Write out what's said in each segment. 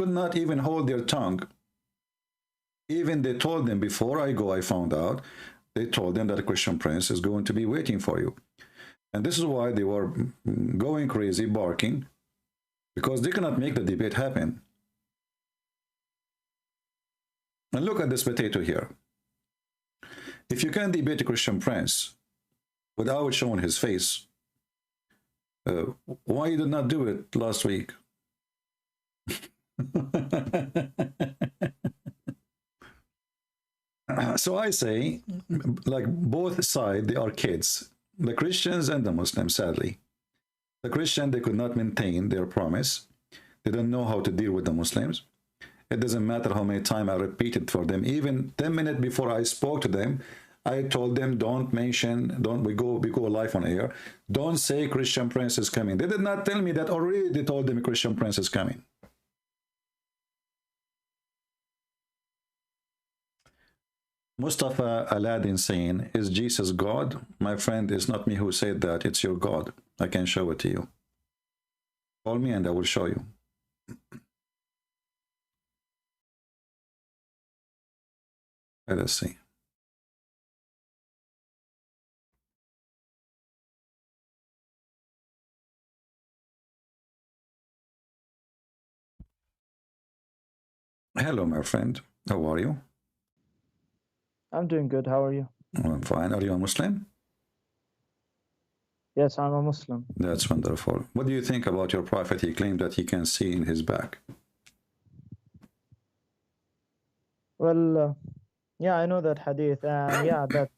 could not even hold their tongue. Even they told them, before I go, I found out, they told them that a Christian prince is going to be waiting for you. And this is why they were going crazy, barking, because they cannot make the debate happen. And look at this potato here. If you can debate a Christian prince without showing his face, why you did not do it last week? So I say, like both sides, they are kids, the Christians and the Muslims, sadly. The Christian, they could not maintain their promise. They don't know how to deal with the Muslims. It doesn't matter how many times I repeated for them. Even 10 minutes before I spoke to them, I told them, don't mention, we go live on air, don't say Christian prince is coming. They did not tell me that already. They told them Christian prince is coming. Mustafa Aladdin saying, is Jesus God? My friend, it's not me who said that, it's your God. I can show it to you. Call me and I will show you. Let us see. Hello, my friend. How are you? I'm doing good. How are you? I'm fine. Are you a Muslim? Yes, I'm a Muslim. That's wonderful. What do you think about your prophet? He claimed that he can see in his back. Well, yeah, I know that hadith, and yeah, that's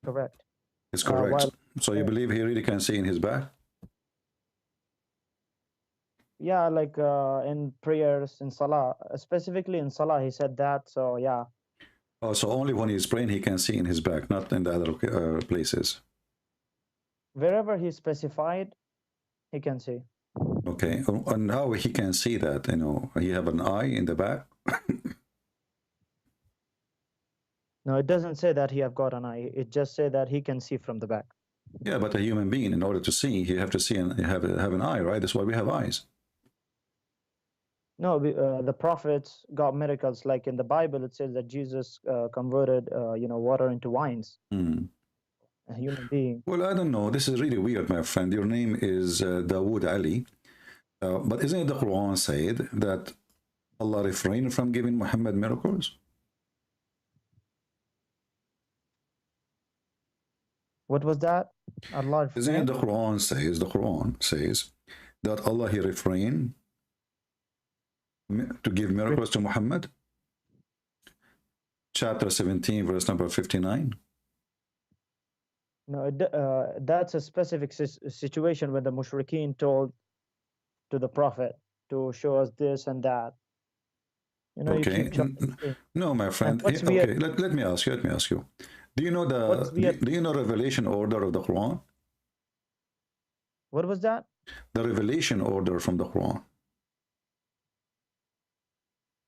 correct. It's correct. So you believe he really can see in his back? Yeah, like in prayers, in Salah, specifically in Salah, he said that, so yeah. Oh, so only when he's praying he can see in his back, not in the other places. Wherever he specified, he can see. Okay, and how he can see that? You know, he have an eye in the back? No, it doesn't say that he have got an eye. It just say that he can see from the back. Yeah, but a human being, in order to see, you have to see and have an eye, right? That's why we have eyes. No, the prophets got miracles. Like in the Bible, it says that Jesus converted, water into wines. A human being. Well, I don't know. This is really weird, my friend. Your name is Dawood Ali. But isn't it the Quran said that Allah refrained from giving Muhammad miracles? What was that? Allah refrained? Isn't it the Quran says that Allah, he refrained to give miracles to Muhammad? Chapter 17, verse number 59. No, that's a specific situation when the mushrikeen told to the Prophet to show us this and that. You know, okay. No, my friend. Okay, let me ask you. Do you know do you know revelation order of the Quran? What was that? The revelation order from the Quran.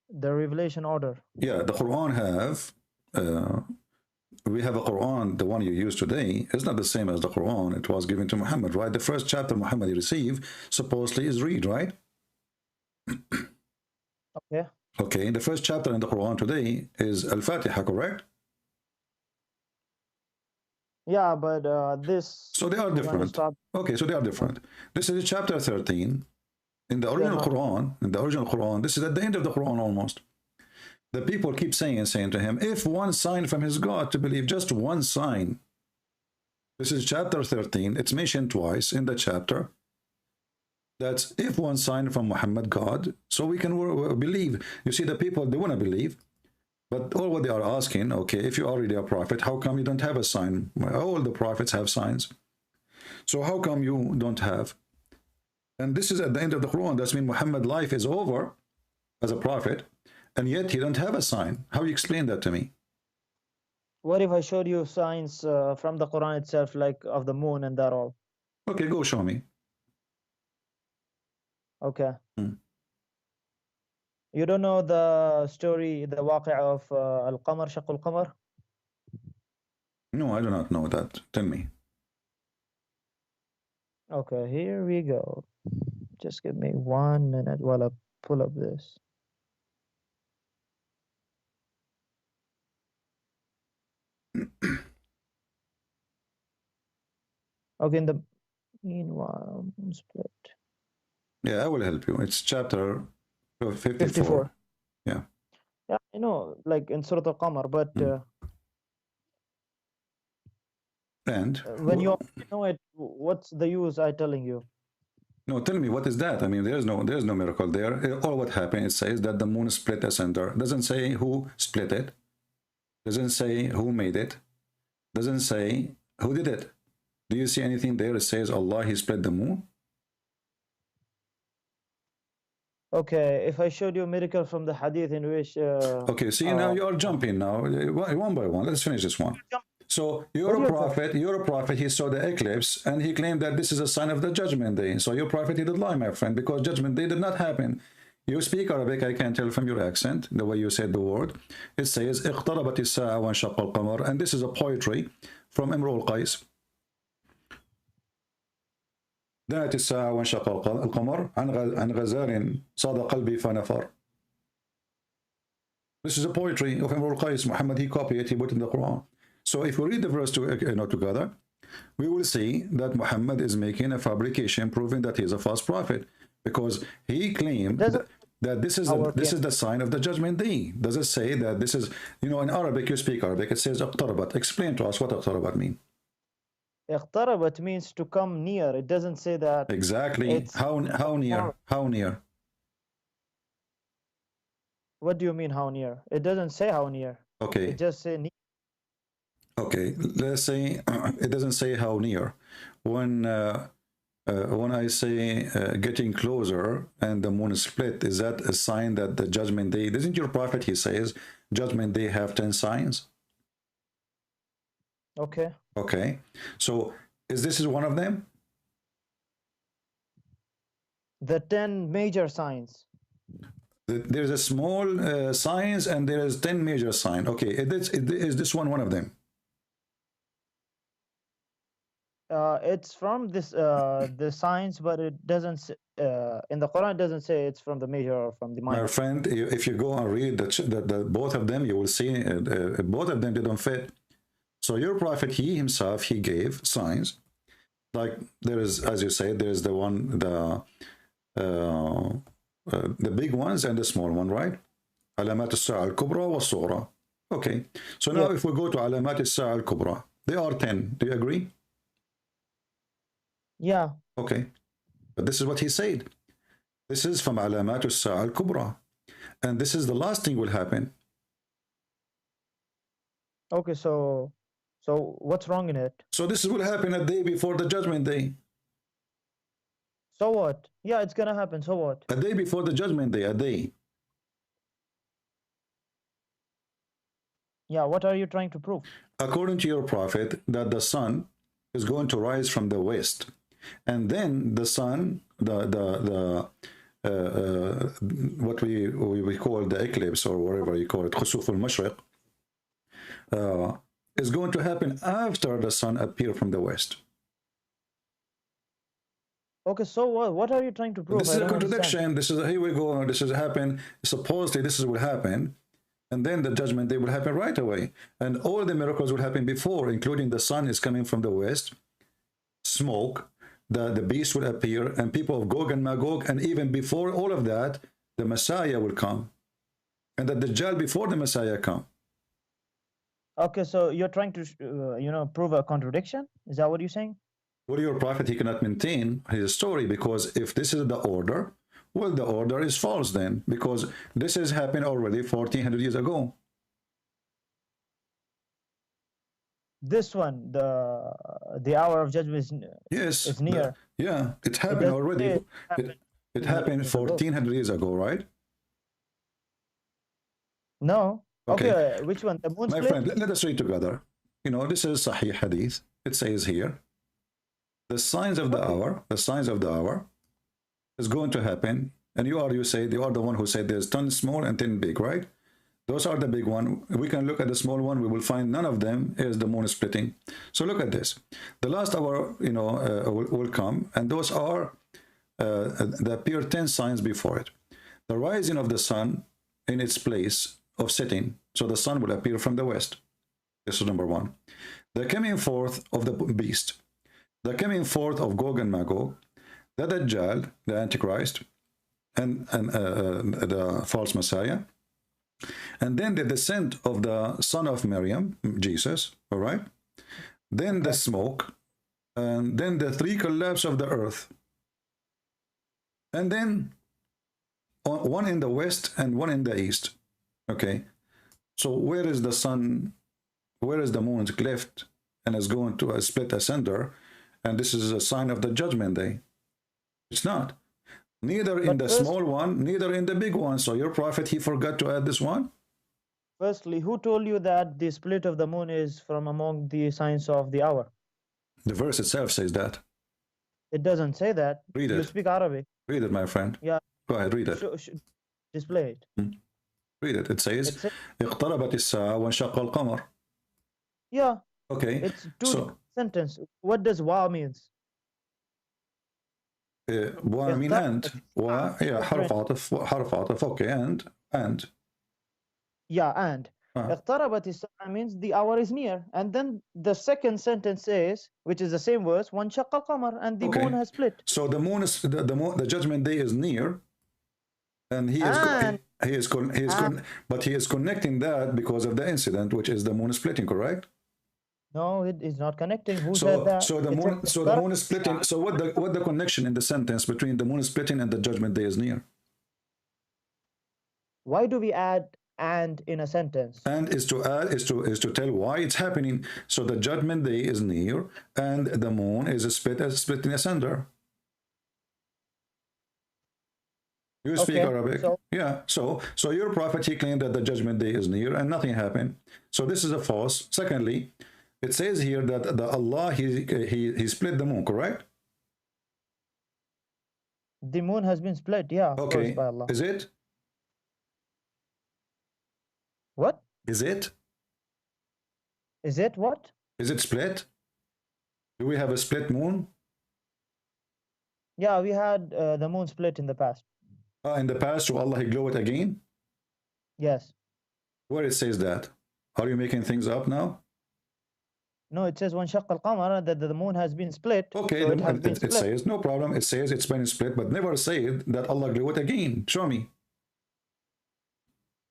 The revelation order. Yeah, the Quran have. We have a Quran, the one you use today, is not the same as the Quran. It was given to Muhammad, right? The first chapter Muhammad received supposedly is read, right? Okay. Okay, the first chapter in the Quran today is Al-Fatiha, correct? Yeah, but this... So they are different. Okay, so they are different. This is chapter 13. In the original Quran, this is at the end of the Quran almost. The people keep saying to him, if one sign from his God to believe, just one sign. This is chapter 13. It's mentioned twice in the chapter. That's if one sign from Muhammad God, so we can believe. You see, the people, they want to believe. But all what they are asking, okay, if you're already a prophet, how come you don't have a sign? All the prophets have signs. So how come you don't have? And this is at the end of the Quran. That's mean Muhammad's life is over as a prophet. And yet he don't have a sign. How you explain that to me? What if I showed you signs from the Quran itself, like of the moon and that all? Okay, go show me. Okay. You don't know the story, the waqi' of Al-Qamar, Shaq Al-Qamar? No, I do not know that. Tell me. Okay, here we go. Just give me 1 minute while I pull up this. Okay, in the meanwhile, split. Yeah, I will help you. It's chapter 54. 54. Yeah. Yeah, I know, like in Surah Al-Qamar, but And when you know it, what's the use I telling you? no, tell me, what is that? I mean, there's no miracle there. All what happened, it says that the moon split asunder. Doesn't say who split it. Doesn't say who made it. Doesn't say who did it. Do you see anything there? It says Allah, he split the moon. Okay, if I showed you a miracle from the hadith in which Okay, see, now you are jumping now, one by one. Let's finish this one. So you're a prophet, he saw the eclipse, and he claimed that this is a sign of the judgment day. So your prophet, he did lie, my friend, because judgment day did not happen. You speak Arabic, I can tell from your accent, the way you said the word. It says, اقتربت الساعة وانشق القمر, and this is a poetry from Imru al-Qais. دنت الساعة وانشق القمر عن غزال صاد قلبي فنفر. This is a poetry of Imru al-Qais. Muhammad, he copied it, he put it in the Quran. So if we read the verse together, we will see that Muhammad is making a fabrication proving that he is a false prophet, because he claimed that this is the sign of the judgment day. Does it say that this is, in Arabic, you speak Arabic, it says اقتربت. Explain to us what اقتربت mean. اقتربت means to come near. It doesn't say that. Exactly. How near? How near? What do you mean how near? It doesn't say how near. Okay. It just say near. Okay, let's say it doesn't say how near. When I say getting closer and the moon is split, is that a sign that the judgment day? Isn't your prophet, he says, judgment day have 10 signs? Okay. Okay, so this is one of them? The 10 major signs. There's a small signs and there is 10 major signs. Okay, is this one of them? It's from this the signs, but it doesn't in the Quran. It doesn't say it's from the major or from the minor. My friend, if you go and read the both of them, you will see both of them didn't fit. So your prophet, he himself, he gave signs, like there is, as you say, there is the one, the big ones and the small one, right? Alamat al-Sa'a al-Kubra wa Sughra. Okay, so now if we go to Alamat al-Sa'a al-Kubra, they are 10. Do you agree? Yeah. Okay, but this is what he said. This is from Alamat al-Sa'a al-Kubra, and this is the last thing will happen. Okay, so what's wrong in it? So this will happen a day before the judgment day. So what? Yeah, it's gonna happen. So what? A day before the judgment day, a day. Yeah, what are you trying to prove? According to your prophet, that the sun is going to rise from the west, and then the sun, what we call the eclipse, or whatever you call it, khusuf al-mashriq, is going to happen after the sun appear from the west. Okay, so what are you trying to prove? This is a contradiction. This is, here we go, this is happen, supposedly this will happen, and then the judgment day will happen right away, and all the miracles will happen before, including the sun is coming from the west, smoke, the beast will appear, and people of Gog and Magog, and even before all of that, the Messiah will come, and the Dajjal before the Messiah come. Okay, so you're trying to, prove a contradiction? Is that what you're saying? Well, your prophet, he cannot maintain his story, because if this is the order, well, the order is false then, because this has happened already 1400 years ago. This one, the hour of judgment is near. It happened already. It happened 1400 years ago, right? No. Okay, which one? The moon split? My friend, let us read together. This is Sahih Hadith. It says here, the signs of the hour, is going to happen. And you are the one who said there's 10 small and 10 big, right? Those are the big one. We can look at the small one. We will find none of them is the moon splitting. So look at this. The last hour, will come, and those are there appear 10 signs before it. The rising of the sun in its place of setting. So the sun will appear from the west. This is number one. The coming forth of the beast. the coming forth of Gog and Magog, the Dajjal, the Antichrist, and the false Messiah, and then the descent of the son of Maryam, Jesus, all right? Then the smoke, and then the three collapse of the earth. And then one in the west and one in the east. Okay. So where is the sun? Where is the moon's cleft and is going to split asunder? And this is a sign of the judgment day. It's not. Neither in the small one, neither in the big one. So your prophet, he forgot to add this one? Firstly, who told you that the split of the moon is from among the signs of the hour? The verse itself says that. It doesn't say that. Read it. You speak Arabic. Read it, my friend. Yeah. Go ahead, read it. Display it. Read it. It says, اقتربت الساعة وانشق القمر. Yeah. Okay. It's two sentence. What does wa means? wa mean and. Wa, yeah, حرف عطف. Okay, and. Yeah, and. اقتربت الساعة means the hour is near. And then the second sentence says, which is the same verse, وانشق القمر, and the moon has split. So the moon is the judgment day is near, and but he is connecting that because of the incident, which is the moon splitting, correct? No, it is not connecting. Who said that? So the moon is splitting. So what the connection in the sentence between the moon splitting and the judgment day is near? Why do we add and in a sentence? And is to tell why it's happening. So the judgment day is near, and the moon is splitting asunder. You speak Arabic? Yeah. So your prophet, he claimed that the judgment day is near and nothing happened. So this is a false. Secondly, it says here that Allah, he split the moon, correct? The moon has been split, yeah. Okay. By Allah. Is it? What? Is it? Is it what? Is it split? Do we have a split moon? Yeah, we had the moon split in the past. In the past, so Allah, he glow it again? Yes. Where it says that? Are you making things up now? No, it says وَانْشَقَّ الْقَمَرَ that the moon has been split. Okay, so it says, no problem. It says it's been split, but never said that Allah glow it again. Show me.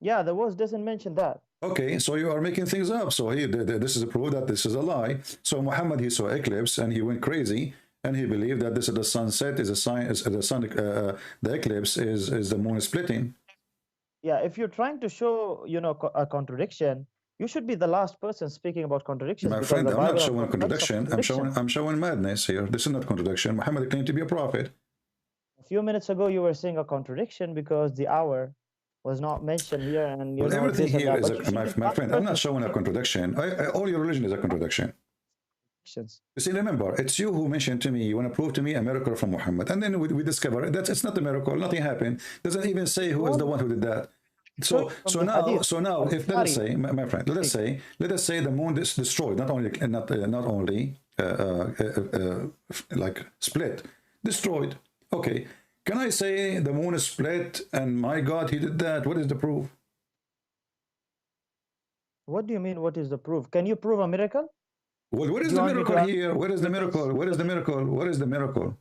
Yeah, the verse doesn't mention that. Okay, so you are making things up. So this is a proof that this is a lie. So Muhammad, he saw eclipse and he went crazy, and he believed that this is the sunset is a sign, the eclipse is the moon splitting. Yeah, if you're trying to show, a contradiction, you should be the last person speaking about contradictions. My friend, I'm not showing contradiction. I'm showing madness here. This is not contradiction. Muhammad claimed to be a prophet. A few minutes ago, you were saying a contradiction because the hour was not mentioned here, and everything here is my friend. I'm not showing a contradiction. All your religion is a contradiction. You see, remember, it's you who mentioned to me, you want to prove to me a miracle from Muhammad, and then we discover that it's not a miracle, nothing happened. Doesn't even say who is the one who did that. So now, if let us say, my friend, let us say the moon is destroyed, not only like split, destroyed. Okay, can I say the moon is split and my God, he did that? What is the proof? What do you mean? What is the proof? Can you prove a miracle? Well, what is the miracle here? What is the miracle? What is the miracle? What is the miracle?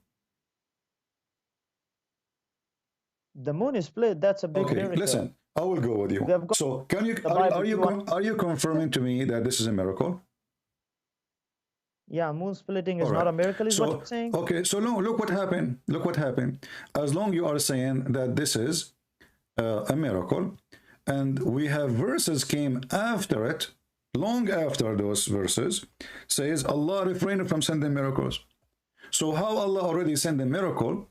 The moon is split. That's a big miracle. Listen, I will go with you. So, are you confirming to me that this is a miracle? Yeah, moon splitting is not a miracle, is what you're saying. Okay, so no, look what happened. Look what happened. As long you are saying that this is a miracle, and we have verses came after it, long after those verses, says Allah refrained from sending miracles. So how Allah already sent a miracle,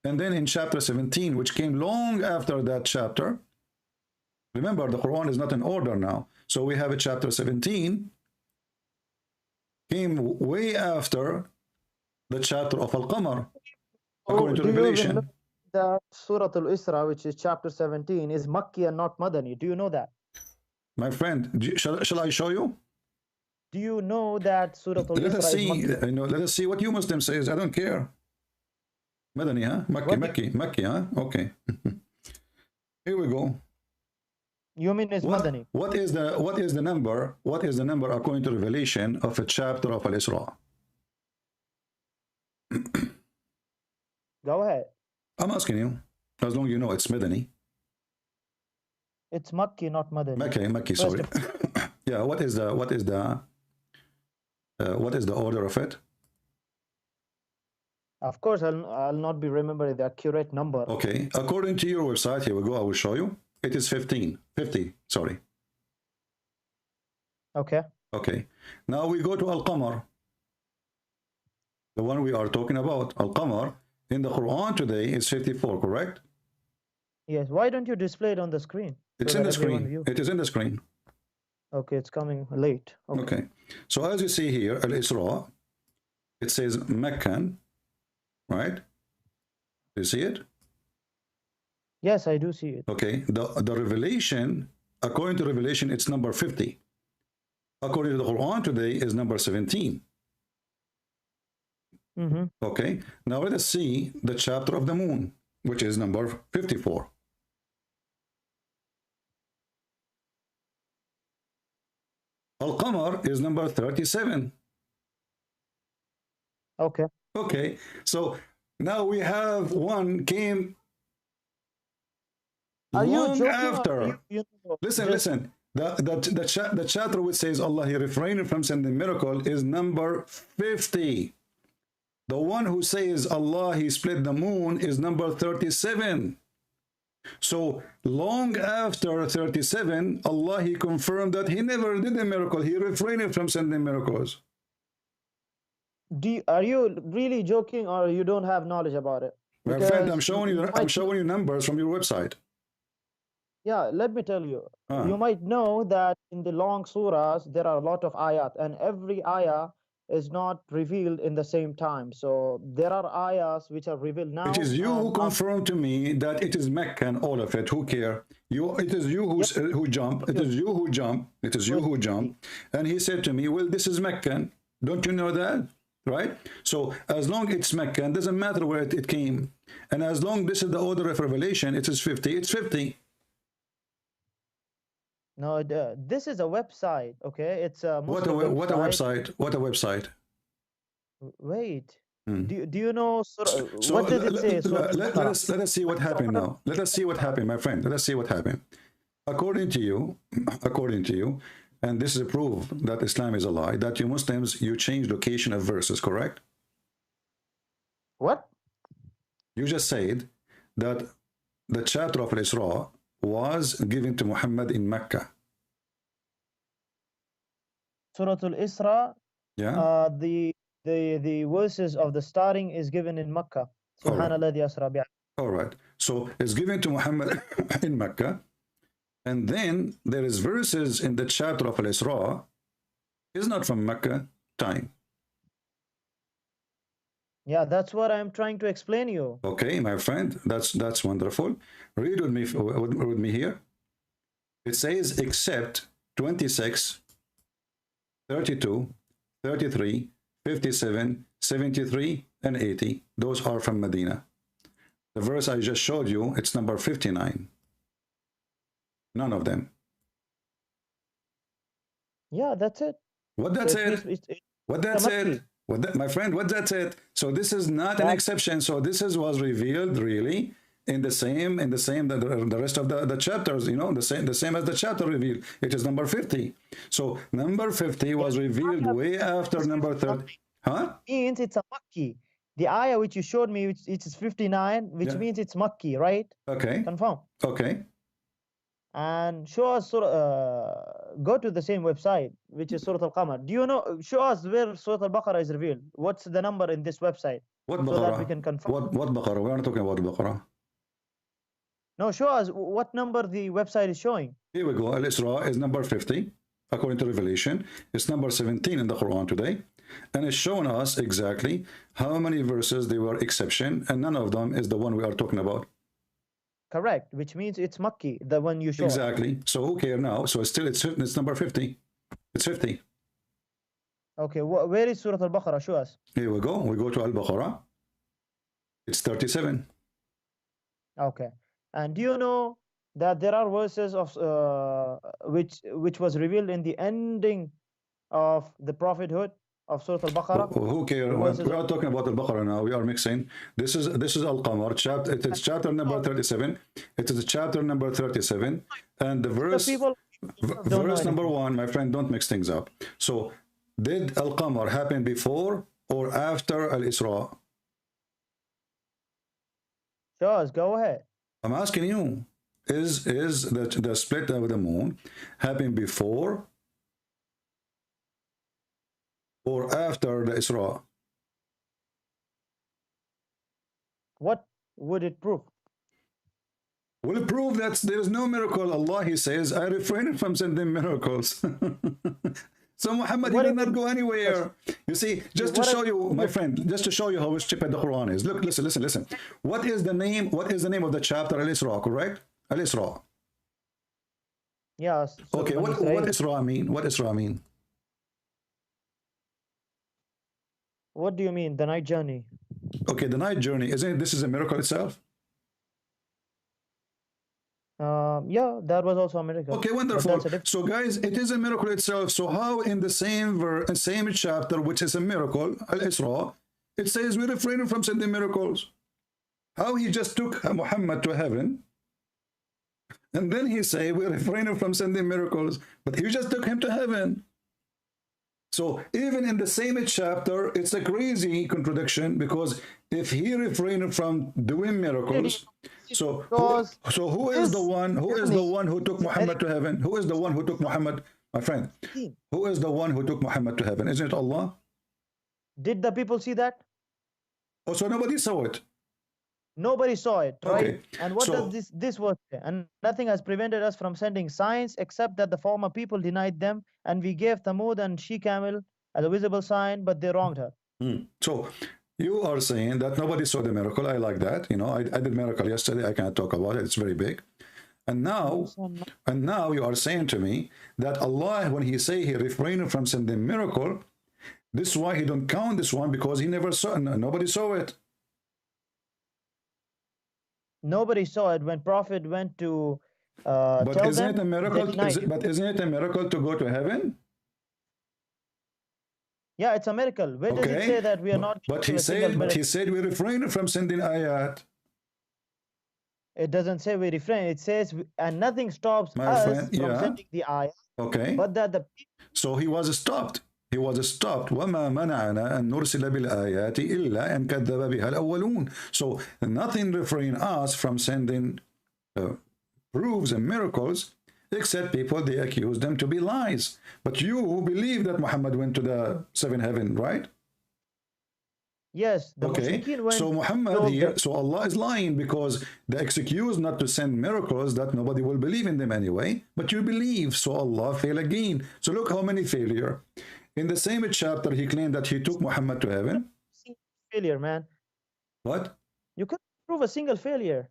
and then in chapter 17, which came long after that chapter, remember the Quran is not in order now. So we have a chapter 17, came way after the chapter of Al-Qamar, according to Revelation. That Surah Al-Isra, which is chapter 17, is Makki and not Madani. Do you know that? My friend, shall I show you? Do you know that Surah Al-Isra let us see what you Muslims say. I don't care. Madani, huh? Makki, huh? Okay. Here we go. You mean it's Madani? What is the number? What is the number according to Revelation of a chapter of Al-Isra? Go ahead. I'm asking you, as long as you know it's Madani. It's Makki, not Madani. Makki, sorry. Yeah, what is the order of it? Of course, I'll not be remembering the accurate number. Okay, according to your website, here we go, I will show you. It is 50, sorry. Okay. Okay, now we go to Al-Qamar, the one we are talking about. Al-Qamar in the Quran today is 54, correct? Yes. Why don't you display it on the screen? It's in the screen. It is in the screen. Okay, it's coming late. Okay. So as you see here, Al-Isra, it says Meccan, right? Do you see it? Yes, I do see it. Okay. The Revelation, according to Revelation, it's number 50. According to the Quran today is number 17. Okay. Now let us see the chapter of the moon, which is number 54. Al-Qamar is number 37. Okay. Okay. So now we have one came long after. Listen. The chapter which says Allah, he refrained from sending miracle is number 50. The one who says Allah, he split the moon is number 37. So long after 37, Allah, he confirmed that he never did a miracle. He refrained from sending miracles. Are you really joking, or you don't have knowledge about it? My friend, I'm showing you numbers from your website. Yeah, let me tell you. You might know that in the long surahs, there are a lot of ayat, and every ayah is not revealed in the same time. So there are ayahs which are revealed now. It is you who confirmed to me that it is Meccan, all of it. Who care? It is you who jump. It is you who jump. It is you who jump. And he said to me, well, this is Meccan. Don't you know that? Right? So as long it's Meccan, doesn't matter where it came. And as long this is the order of revelation, it is 50. It's 50. No, this is a website, okay? It's a Muslim website. What a website? Wait. Do you know what does it say? Let us see what happened now. Let us see what happened, my friend. Let us see what happened. According to you, and this is a proof that Islam is a lie, that you Muslims, you change location of verses, correct? What? You just said that the chapter of Al-Isra was given to Muhammad in Mecca. Surah Al-Isra, yeah. The verses of the starting is given in Mecca. Subhanallah asra bi. All right. So it's given to Muhammad in Mecca. And then there is verses in the chapter of Al-Isra is not from Mecca time. Yeah, that's what I'm trying to explain you. Okay, my friend, that's wonderful. Read with me here. It says except 26, 32, 33, 57, 73, and 80. Those are from Medina. The verse I just showed you, it's number 59. None of them. Yeah, that's it. What that's it? What that's it? My friend, what that's it? So this is not an exception. So this was revealed really in the same the rest of the chapters, you know, the same as the chapter revealed. It is number 50. So number 50 was revealed way after number 30. Huh? Means it's a Makki. The ayah which you showed me, which it is 59, which means it's Makki, right? Okay. Confirm. Okay. And show us go to the same website, which is Surah Al-Qamar. Do you know, show us where Surah Al-Baqarah is revealed? What's the number in this website? What so Baqarah? That we can confirm. What Baqarah? We're not talking about Baqarah. No, show us what number the website is showing. Here we go. Al-Isra is number 50, according to Revelation. It's number 17 in the Quran today. And it's showing us exactly how many verses they were exception, and none of them is the one we are talking about. Correct, which means it's Makki, the one you showed. Exactly. So who cares now? So it's number 50. It's 50. Okay, where is Surah Al-Baqarah? Show us. Here we go. We go to Al-Baqarah. It's 37. Okay. And do you know that there are verses of which was revealed in the ending of the prophethood? of Surah Al-Baqarah? Who cares? The verses We are talking about Al-Baqarah now. We are mixing. This is Al-Qamar. Chapter. It is chapter number 37. It is chapter number 37, and the people don't know verse number anything. 1. My friend, don't mix things up. So, did Al-Qamar happen before or after Al-Isra? Sure, go ahead. I'm asking you. Is the split of the moon happen before or after the Isra? What would it prove? Will it prove that there is no miracle? Allah, He says, I refrain from sending miracles. So Muhammad, he did not go anywhere. You see, just to show you, my friend, just to show you how stupid the Quran is. Look, listen. What is the name? What is the name of the chapter? Al-Isra, correct? Al-Isra. Yes. Okay, what Isra mean? What Isra mean? What do you mean, the night journey? Okay, the night journey, isn't it? This is a miracle itself? Yeah, that was also a miracle. Okay, wonderful. So guys, it is a miracle itself. So how in the same chapter, which is a miracle, Al-Isra, it says we refrain from sending miracles? How he just took Muhammad to heaven, and then he say we refrain from sending miracles, but he just took him to heaven. So even in the same chapter, it's a crazy contradiction, because if he refrained from doing miracles, so who is the one who took Muhammad to heaven? Who is the one who took Muhammad, my friend? Who is the one who took Muhammad to heaven? Isn't it Allah? Did the people see that? Oh, so nobody saw it. Nobody saw it, right? Okay. And what does this was? And nothing has prevented us from sending signs, except that the former people denied them, and we gave Thamud and She-Camel as a visible sign, but they wronged her. So you are saying that nobody saw the miracle. I like that. You know, I did miracle yesterday. I can't talk about it. It's very big. And now you are saying to me that Allah, when He say He refrained from sending miracle, this is why He don't count this one, because He never saw. Nobody saw it. Nobody saw it when Prophet went to but tell isn't them, it a miracle? But isn't it a miracle to go to heaven? Yeah, it's a miracle. Where does it say that we are not? But he said we refrain from sending ayat. It doesn't say we refrain. It says, and nothing stops us from sending the ayat. Okay. But that the so he was stopped. He was stopped. وَمَا مَنَعَنَا أَن نُرْسِلَ بِالْآيَاتِ إِلَّا أَن كَذَّبَ بِهَا الْأَوَّلُونَ. So nothing refrain us from sending proofs and miracles, except people, they accuse them to be lies. But you believe that Muhammad went to the seventh heaven, right? Yes. Okay. So Muhammad here, so Allah is lying, because they excuse not to send miracles that nobody will believe in them anyway, but you believe, so Allah fail again. So look how many failure. In the same chapter, he claimed that he took Muhammad to heaven. Failure, man. What? You couldn't prove a single failure.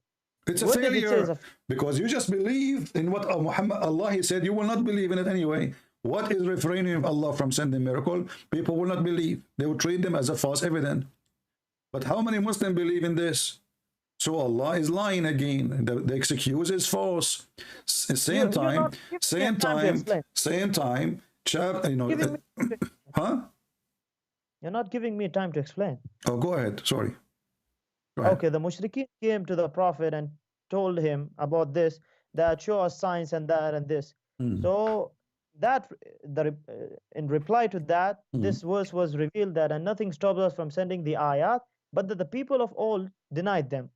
It's a failure, because you just believe in what Allah, He said, you will not believe in it anyway. What is refraining Allah from sending miracle? People will not believe. They will treat them as a false evidence. But how many Muslims believe in this? So Allah is lying again. The excuse is false. Same time, you know, huh? You're not giving me time to explain. Oh, go ahead. Sorry. Go ahead. Okay, the mushrikeen came to the Prophet and told him about this, that show us signs and that and this. So that in reply to that, this verse was revealed that, and nothing stops us from sending the ayat, but that the people of old denied them.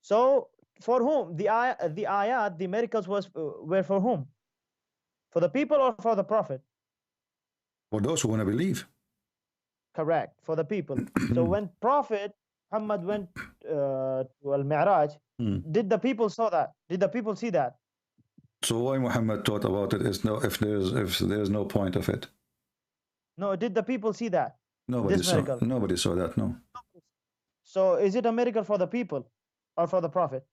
So for whom the ayat, the miracles were for whom? For the people or for the Prophet? For those who want to believe. Correct, for the people. So when Prophet Muhammad went to Al-Mi'raj, did the people saw that? Did the people see that? So why Muhammad taught about it is if there's no point of it? No, did the people see that? Nobody saw that, no. So is it a miracle for the people or for the Prophet?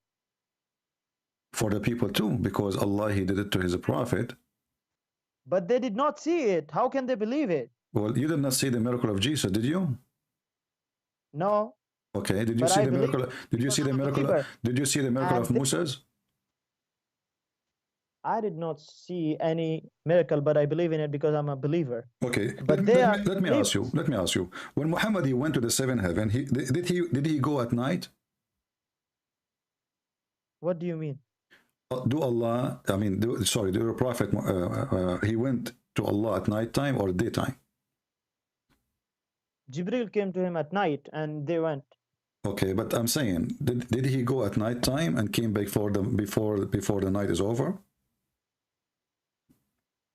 For the people too, because Allah, He did it to His Prophet. But they did not see it. How can they believe it? Well, you did not see the miracle of Jesus, did you? No. Okay. Did you see the miracle? Did you see the miracle? Did you see the miracle of Moses? I did not see any miracle, but I believe in it because I'm a believer. Okay, But they are let me ask you. believers. Let me ask you. When Muhammad he went to the seventh heaven, did he go at night? What do you mean? Do Allah? I mean, sorry, do the Prophet he went to Allah at night time or daytime? Jibril came to him at night and they went. Okay, but I'm saying, did he go at night time and came back before the night is over?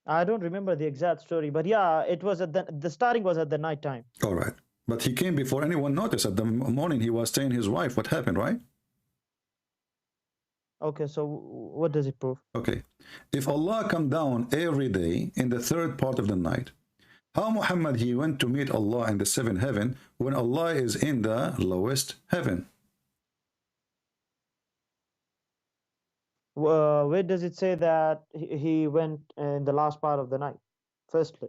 I don't remember the exact story, but yeah, it was at the starting was at the night time. All right, but he came before anyone noticed. At the morning, he was telling his wife what happened, right? Okay, so what does it prove? Okay, if Allah come down every day in the third part of the night, how Muhammad he went to meet Allah in the seventh heaven when Allah is in the lowest heaven? Where does it say that he went in the last part of the night? Firstly.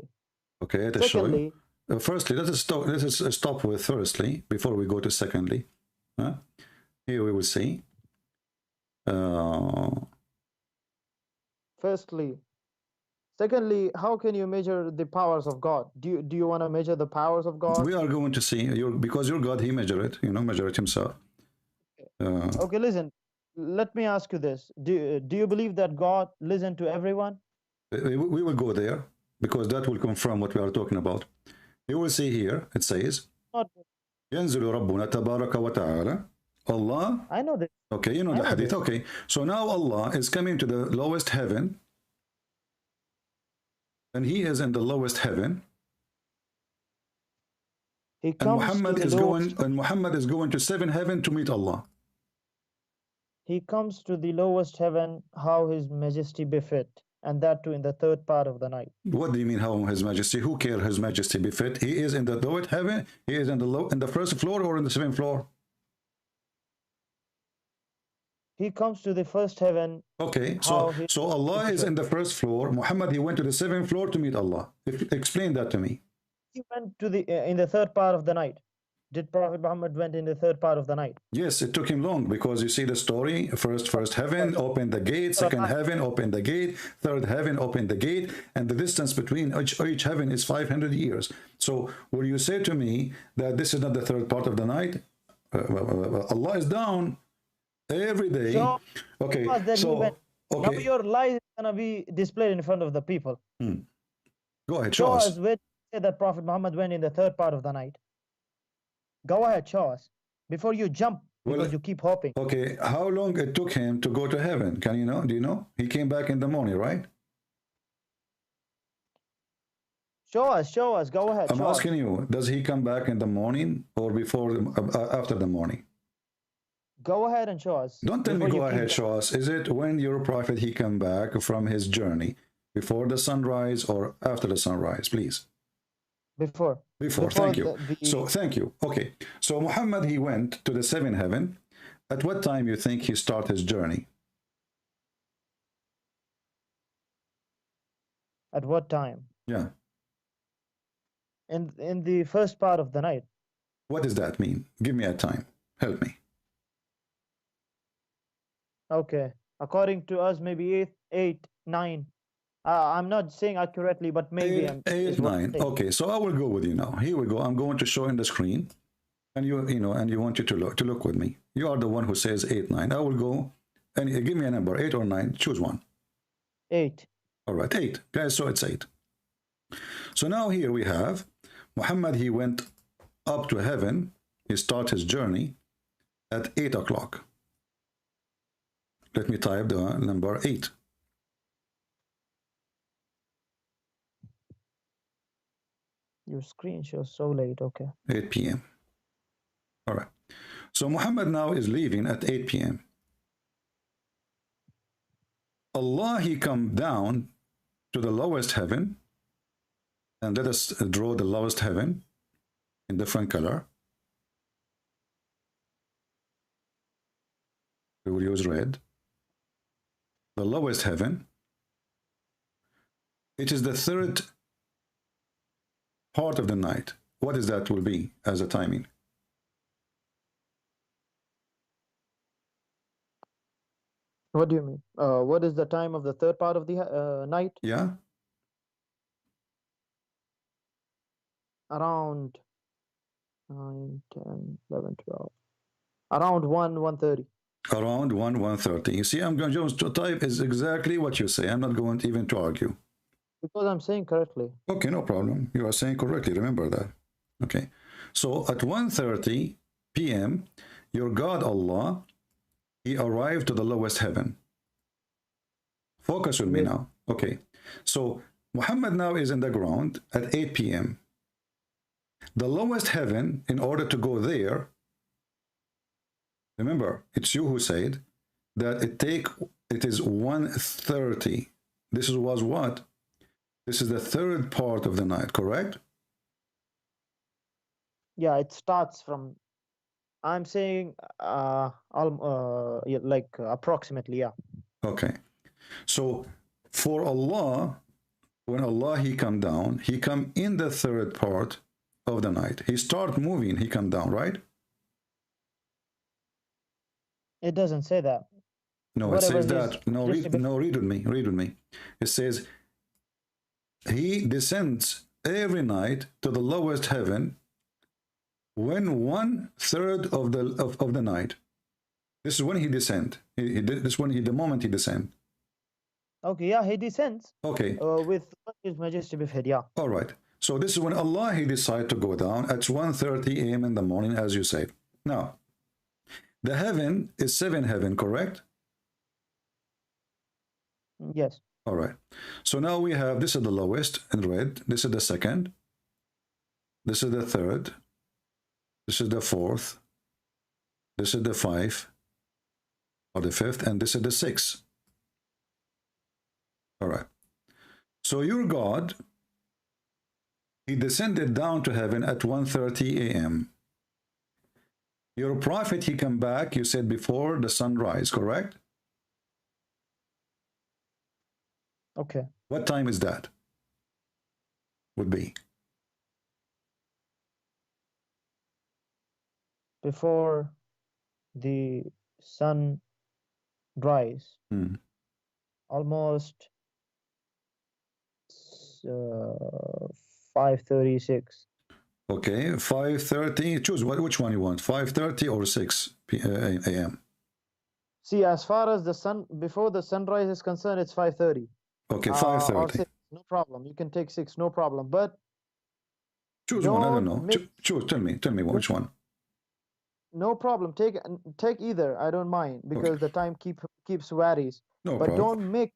Okay, let us show you. Firstly, let us stop with firstly before we go to secondly. Here we will see. Firstly. Secondly, how can you measure the powers of God? Do you want to measure the powers of God? We are going to see because your God, he measure it, measure it himself. Okay, listen. Let me ask you this: Do you believe that God listens to everyone? We will go there because that will confirm what we are talking about. You will see here. It says, "ينزل ربنا تبارك وتعالى." Allah. I know this. Okay, you know the hadith. Okay, so now Allah is coming to the lowest heaven, and He is in the lowest heaven. And Muhammad is going to seventh heaven to meet Allah. He comes to the lowest heaven, how His Majesty befit, and that too in the third part of the night. What do you mean, how His Majesty? Who cares His Majesty befit? He is in the lowest heaven. He is in the first floor or in the seventh floor. He comes to the first heaven. Okay, so Allah is in the first floor. Muhammad he went to the seventh floor to meet Allah. Explain that to me. He went to in the third part of the night. Did Prophet Muhammad went in the third part of the night? Yes, it took him long because you see the story. First heaven, open the gate. Second heaven, open the gate. Third heaven, open the gate. And the distance between each heaven is 500 years. So will you say to me that this is not the third part of the night? Allah is down every day. So, okay, so now your lie is gonna be displayed in front of the people. Go ahead, show us. Where say that Prophet Muhammad went in the third part of the night. Go ahead, show us before you jump because you keep hoping. Okay, how long it took him to go to heaven? Can you know? Do you know? He came back in the morning, right? Show us. Go ahead. I'm asking you, does he come back in the morning or before, after the morning? Go ahead and show us. Don't tell me go ahead, show us. Is it when your prophet, he come back from his journey, before the sunrise or after the sunrise, please? Before, thank you. So, thank you. Okay, so Muhammad, he went to the seventh heaven. At what time you think he started his journey? At what time? Yeah. In the first part of the night. What does that mean? Give me a time. Help me. Okay. According to us, maybe 8, 9. I'm not saying accurately, but maybe 8, 9. Okay, so I will go with you now. Here we go. I'm going to show in the screen, and you want you to look with me. You are the one who says 8, 9. I will go and give me a number, 8 or 9. Choose one. 8. All right, 8, guys. So it's 8. So now here we have Muhammad. He went up to heaven. He started his journey at 8 o'clock. Let me type the number 8. Your screen shows so late. Okay. 8 p.m. All right. So Muhammad now is leaving at 8 p.m. Allah, he come down to the lowest heaven. And let us draw the lowest heaven in different color. We will use red. The lowest heaven. It is the third part of the night. What is that will be as a timing? What do you mean? What is the time of the third part of the night? Yeah. Around 9, 10, 11, 12. Around 1:30. Around 1:30. You see, I'm going to type is exactly what you say. I'm not going to even to argue. Because I'm saying correctly. Okay, no problem. You are saying correctly. Remember that. Okay. So at 1:30 p.m., your God Allah, he arrived to the lowest heaven. Focus with me Yes. now. Okay. So Muhammad now is in the ground at 8 p.m. The lowest heaven, in order to go there, remember, it's you who said that it is 1:30. This was what? This is the third part of the night, correct? Yeah, it starts from. I'm saying yeah, like approximately, yeah. Okay. So for Allah, when Allah he come down, he come in the third part of the night. He start moving, he come down, right? It doesn't say that. No, it Whatever says his that. No, read with me. Read with me. It says he descends every night to the lowest heaven when 1/3 of the night. This is when he descend. This is when the moment he descend. Okay, yeah, he descends. Okay. With His Majesty befit, yeah. All right. So this is when Allah he decide to go down at 1:30 a.m. in the morning, as you say. Now, the heaven is 7 heaven, correct? Yes. All right. So now we have, this is the lowest in red. This is the second. This is the third. This is the fourth. This is the fifth, and this is the sixth. All right. So your God, he descended down to heaven at 1:30 a.m. Your prophet, he come back, you said before the sunrise, correct? Okay. What time is that? Would be Before the sun rise. Almost 5:36. Okay, 5:30. Choose which one you want, 5:30 or 6 a.m. See, as far as the sun before the sunrise is concerned, it's 5:30. Okay, Or 5:30. 6, no problem. You can take 6, no problem. But choose one. I don't don't know. mix. Choose. Tell me which one. No problem. Take either. I don't mind because Okay. the time keeps varies. No But problem. don't mix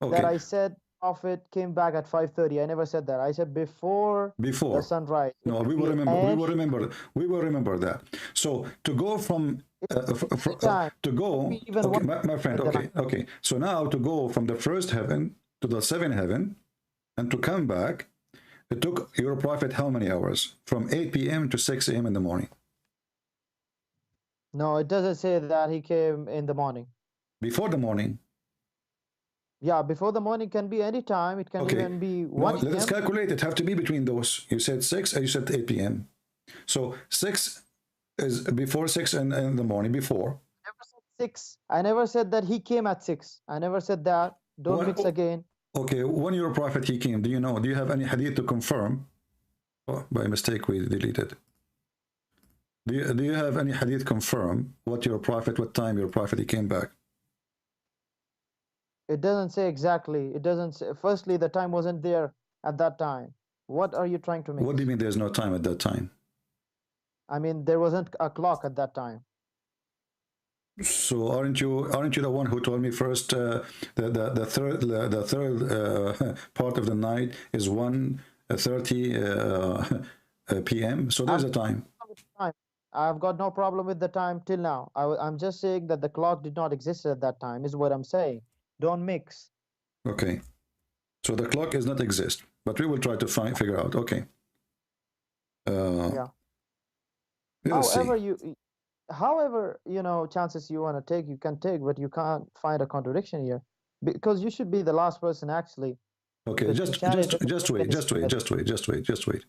that Okay. I said Prophet came back at 5:30. I never said that. I said before the Before. sunrise. It No, could we will be remember. We will any remember. We will remember that. So to go from time, to go. even Okay, one my friend. at the Okay, night. okay. So now to go from the first heaven to the seventh heaven, and to come back, it took your prophet how many hours? From 8 p.m. to 6 a.m. in the morning. No, it doesn't say that he came in the morning. Before the morning. Yeah, before the morning can be any time. It can Okay. even be No, 1 let us a.m. calculate. It have to be between those. You said 6 and you said 8 p.m. So 6 is before 6 in the morning, before. I never said 6. I never said that he came at 6. I never said that. Don't When, mix again. okay, when your prophet he came, do you know? Do you have any hadith to confirm? Oh, by mistake, we deleted. Do you have any hadith confirm what time your prophet he came back? It doesn't say exactly. It doesn't say. Firstly, the time wasn't there at that time. What are you trying to mix? What do you mean there's no time at that time? I mean, there wasn't a clock at that time. So aren't you the one who told me first the third part of the night is 1:30 p.m. So there's a time. I've got no problem with the time till now. I'm just saying that the clock did not exist at that time, is what I'm saying. Don't mix. Okay. So the clock does not exist, but we will try to figure out. Okay. Yeah. Let's see. However, chances you want to take, you can take, but you can't find a contradiction here, because you should be the last person actually. Okay, just wait.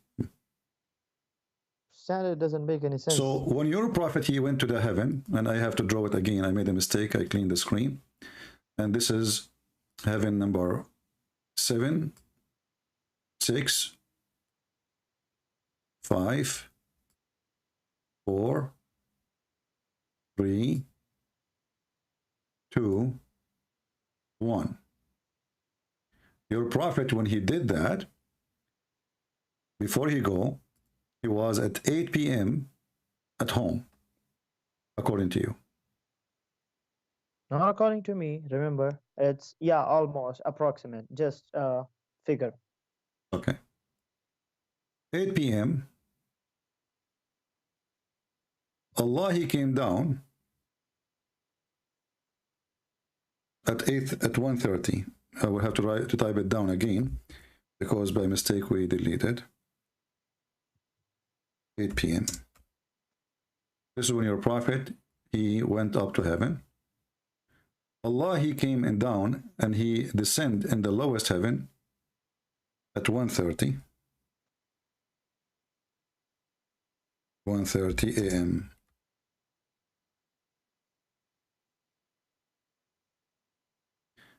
Standard doesn't make any sense. So when your prophet he went to the heaven, and I have to draw it again. I made a mistake. I cleaned the screen. and this is heaven number 7, 6, 5, 4, 3, 2, 1. Your prophet, when he did that, before he go, he was at 8 p.m. at home, according to you. Not according to me, remember. It's, yeah, almost, approximate, just figure. Okay. 8 p.m. Allah, he came down at 1:30. I will have to type it down again because by mistake we deleted. 8 p.m. This is when your prophet, he went up to heaven. Allah, he came and down and he descended in the lowest heaven at 1:30. 1:30 a.m.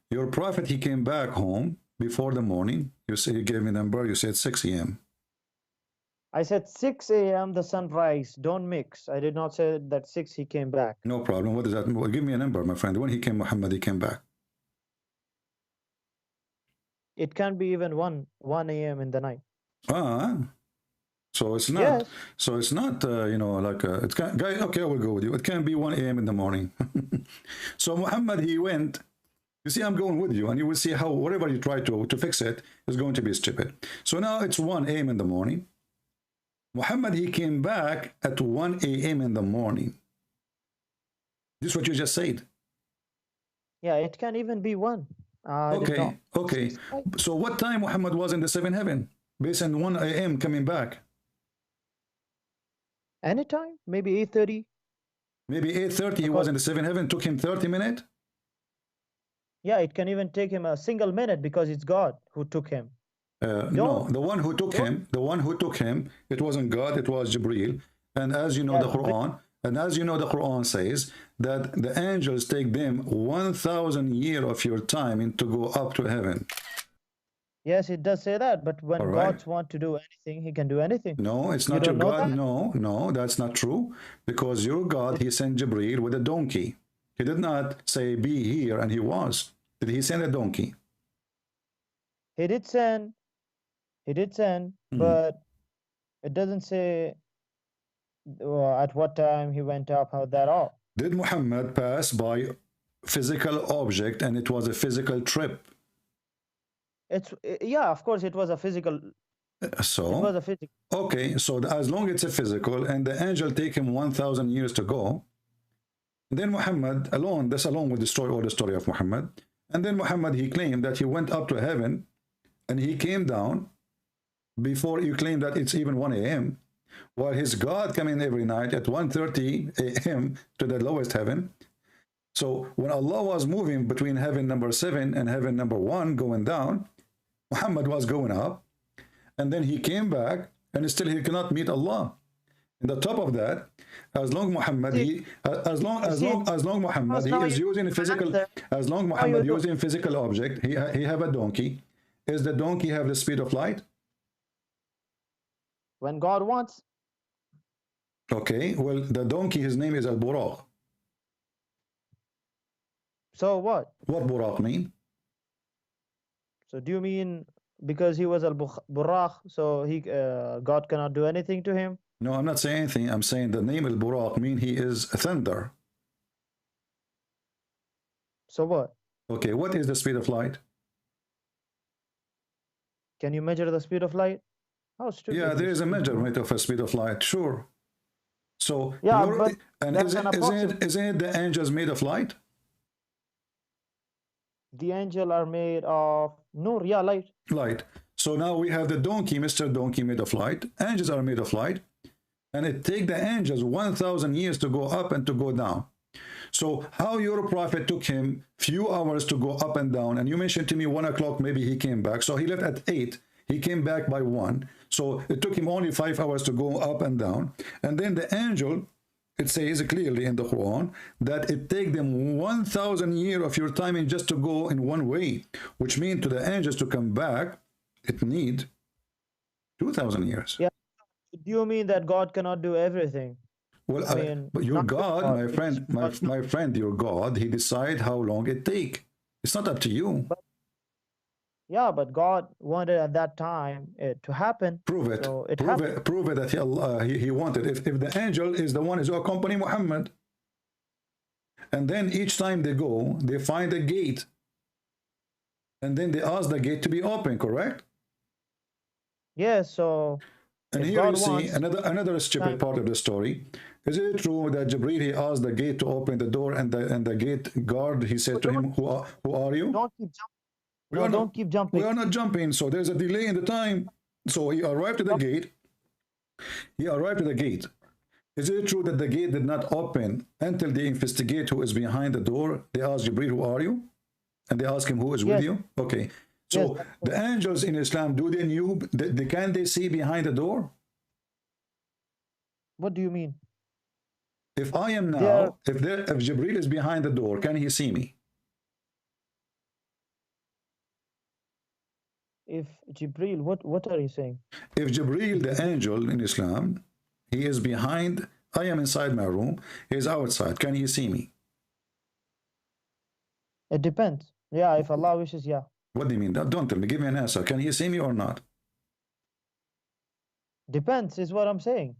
Your prophet, he came back home before the morning. You say, you gave me a number, you said 6 a.m. I said 6 a.m. the sunrise. Don't mix. I did not say that 6 he came back. No problem. What does that mean? Well, give me a number, my friend. When he came, Muhammad, he came back. It can be even 1 a.m. in the night. So it's not. Yes. So it's not. You know, like it can. Guy, okay, I will go with you. It can be 1 a.m. in the morning. So Muhammad, he went. You see, I'm going with you, and you will see how whatever you try to fix it is going to be stupid. So now it's 1 a.m. in the morning. Muhammad, he came back at 1 a.m. in the morning. This is what you just said. Yeah, it can even be 1. Okay, okay. So what time Muhammad was in the 7th heaven? Based on 1 a.m. coming back? Anytime, maybe 8:30. Maybe 8:30 he was in the 7th heaven, took him 30 minutes? Yeah, it can even take him a single minute because it's God who took him. No, the one who took him, it wasn't God, it was Jibreel. And as you know, the Quran says that the angels take them 1,000 years of your time to go up to heaven. Yes, it does say that, but when God wants to do anything, he can do anything. No, it's not your God. No, that's not true. Because your God, he sent Jibreel with a donkey. He did not say, be here, and he was. Did he send a donkey? He did send, but it doesn't say at what time he went up, how that all. Did Muhammad pass by physical object and it was a physical trip? Yeah, of course it was a physical. So it was a physical. Okay, so as long as it's a physical and the angel take him 1,000 years to go, then Muhammad alone, this alone will destroy all the story of Muhammad. And then Muhammad, he claimed that he went up to heaven and he came down before you claim that it's even 1 a.m. while his God come in every night at 1:30 a.m. to the lowest heaven. So when Allah was moving between heaven number 7 and heaven number 1 going down, Muhammad was going up, and then he came back, and still he cannot meet Allah. And the top of that, as long Muhammad he is using physical, as long Muhammad using physical object, he have a donkey. Is the donkey have the speed of light? When God wants. Okay, well, the donkey, his name is Al-Buraq. So what? What Buraq mean? So do you mean because he was Al-Buraq, so he God cannot do anything to him? No, I'm not saying anything. I'm saying the name Al-Buraq mean he is a thunder. So what? Okay, what is the speed of light? Can you measure the speed of light? How stupid. Yeah, there is a measurement of a speed of light, sure. So, yeah, but and isn't it the angels made of light? The angels are made of nur, yeah, light. Light. So now we have the donkey, Mr. Donkey, made of light. Angels are made of light. And it takes the angels 1,000 years to go up and to go down. So how your prophet took him few hours to go up and down, and you mentioned to me 1 o'clock maybe he came back. So he left at 8. He came back by 1. So it took him only 5 hours to go up and down. And then the angel It says clearly in the Quran that it take them 1,000 years of your time in just to go in one way, which means to the angels to come back, it need 2,000 years. Yeah. Do you mean that God cannot do everything? Well, I mean, but your not God, God, my friend, my friend, your God, he decide how long it take. It's not up to you. but yeah, but God wanted at that time it to happen. Prove it. So it Prove happened. it. Prove it that he wanted. If the angel is the one who accompany Muhammad, and then each time they go, they find a gate, and then they ask the gate to be open. Correct? Yes, so And if here you God see wants another stupid time, part of the story. Is it true that Jibril he asked the gate to open the door, and the gate guard he said to him, who are you? don't keep jumping. We No, are not, don't keep we jumping. are not jumping, so there's a delay in the time. So he arrived at the gate. He arrived at the gate. Is it true that the gate did not open until they investigate who is behind the door? They ask Jibril, who are you? And they ask him, who is with Yes, you? Okay. yes. So the angels in Islam, do they knew, can they see behind the door? What do you mean? If I am There, now, if Jibril is behind the door, can he see me? if Jibril, what are you saying? If Jibril, the angel in Islam, he is behind, I am inside my room, he is outside, can he see me? It depends. Yeah, if Allah wishes, yeah. What do you mean? Don't tell me, give me an answer. Can he see me or not? Depends is what I'm saying.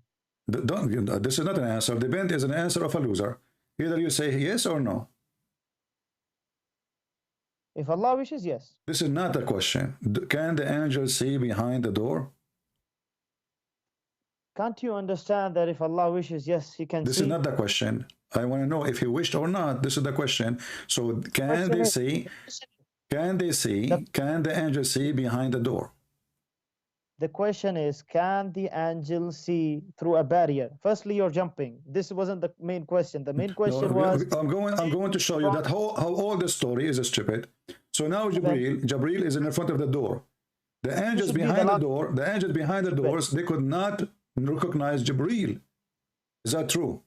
This is not an answer. Depend is an answer of a loser. Either you say yes or no. If Allah wishes, yes. This is not a question. Can the angel see behind the door? Can't you understand that if Allah wishes, yes, He can This see? is not the question. I want to know if he wished or not. This is the question. So can they see? Can they see? Can the angel see behind the door? The question is, can the angel see through a barrier? Firstly, you're jumping. This wasn't the main question. The main question was, I'm going to show you that how all the story is stupid. So now Jibril is in the front of the door. The angels behind the door, the angels behind the doors, they could not recognize Jibril. Is that true?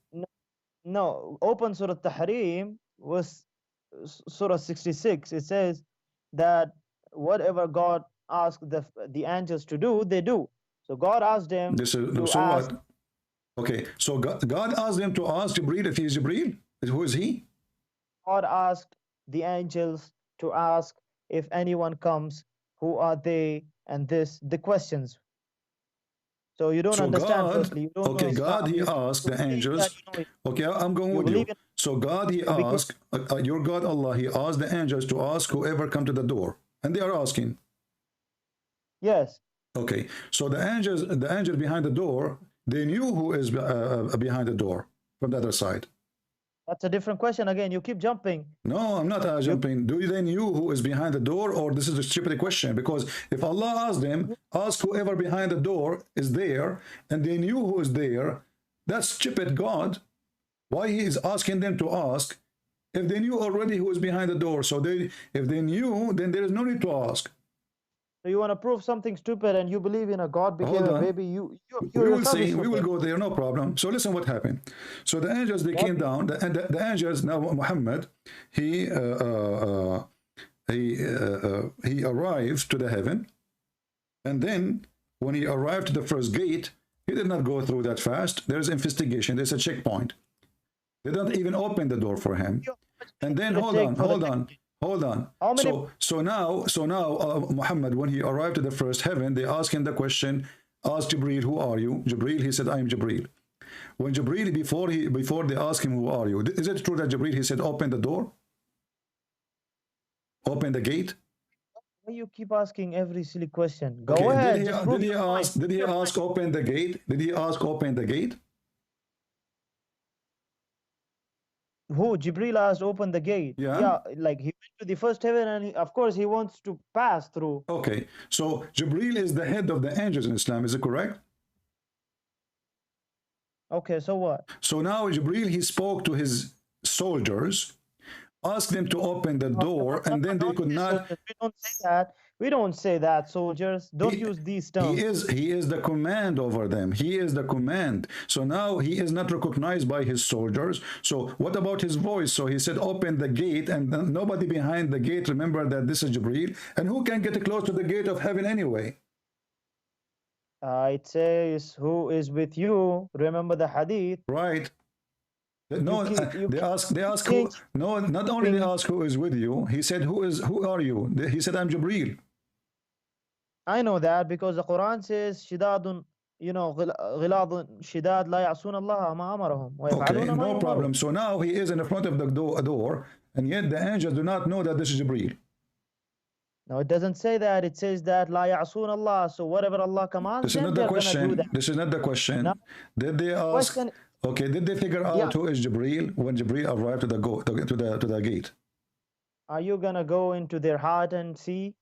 No. Open Surah Tahrim was Surah 66. It says that whatever God asked the angels to do, they do. So God asked them to ask. What? Okay, so God asked them to ask Jibril if he is Jibril. Who is he? God asked the angels to ask if anyone comes, who are they, and the questions. So you don't understand. God, firstly, you don't okay, know God, Islam. he asked the angels. Okay, I'm going with you. So God, he asked, your God Allah, he asked the angels to ask whoever come to the door, and they are asking. Yes. Okay, so the angels behind the door, they knew who is behind the door from the other side. That's a different question again. You keep jumping. No, I'm not jumping. Do they knew who is behind the door, or this is a stupid question? Because if Allah asked them, ask whoever behind the door is there, and they knew who is there, that's stupid God. Why he is asking them to ask if they knew already who is behind the door? So if they knew, then there is no need to ask. So you want to prove something stupid, and you believe in a God became a baby. You we will see. We will go there. No problem. So listen, what happened. So the angels, they came down. The angels. Now Muhammad, he arrived to the heaven, and then when he arrived to the first gate, he did not go through that fast. There's investigation. There's a checkpoint. They don't even open the door for him. And then hold on. So now, Muhammad, when he arrived to the first heaven, they asked him the question, ask Jibril, who are you? Jibril, he said, I am Jibril. When Jibril, before they asked him, who are you? Is it true that Jibril, he said, open the door? Open the gate? Why you keep asking every silly question? Go ahead. Did he ask open the gate? Did he ask open the gate? Who? Jibril asked open the gate. Yeah, like he went to the first heaven, and of course he wants to pass through. Okay, so Jibril is the head of the angels in Islam, is it correct? Okay, so what? So now Jibril, he spoke to his soldiers, ask them to open the No, no, door, no, and no, then they don't could say not. soldiers. We don't say that. We don't say that, soldiers. Don't He, use these he terms. is he is the command over them. He is the command. So now he is not recognized by his soldiers. So what about his voice? So he said, open the gate, and then nobody behind the gate remember that this is Jibreel. And who can get close to the gate of heaven anyway? It says, "Who is with you?" Remember the hadith. Right. You No, keep you they keep ask who. changing. No, not only they ask who is with you. He said, who are you? He said, I'm Jibreel. I know that because the Quran says, "Shidadun." You know, غلاظ شداد لا يعصون الله ما أمرهم Okay, ويفعلون ما no يؤمرون. problem. So now he is in the front of the door, and yet the angels do not know that this is Jibreel. No, it doesn't say that. It says that لا يعصون Allah. So whatever Allah commands This is them, not the they're gonna do question. that. This is not the Now, question. Did they ask? question, Okay, did they figure yeah, out who is Jibreel when Jibreel arrived to the to the gate? are you gonna go into their heart and see?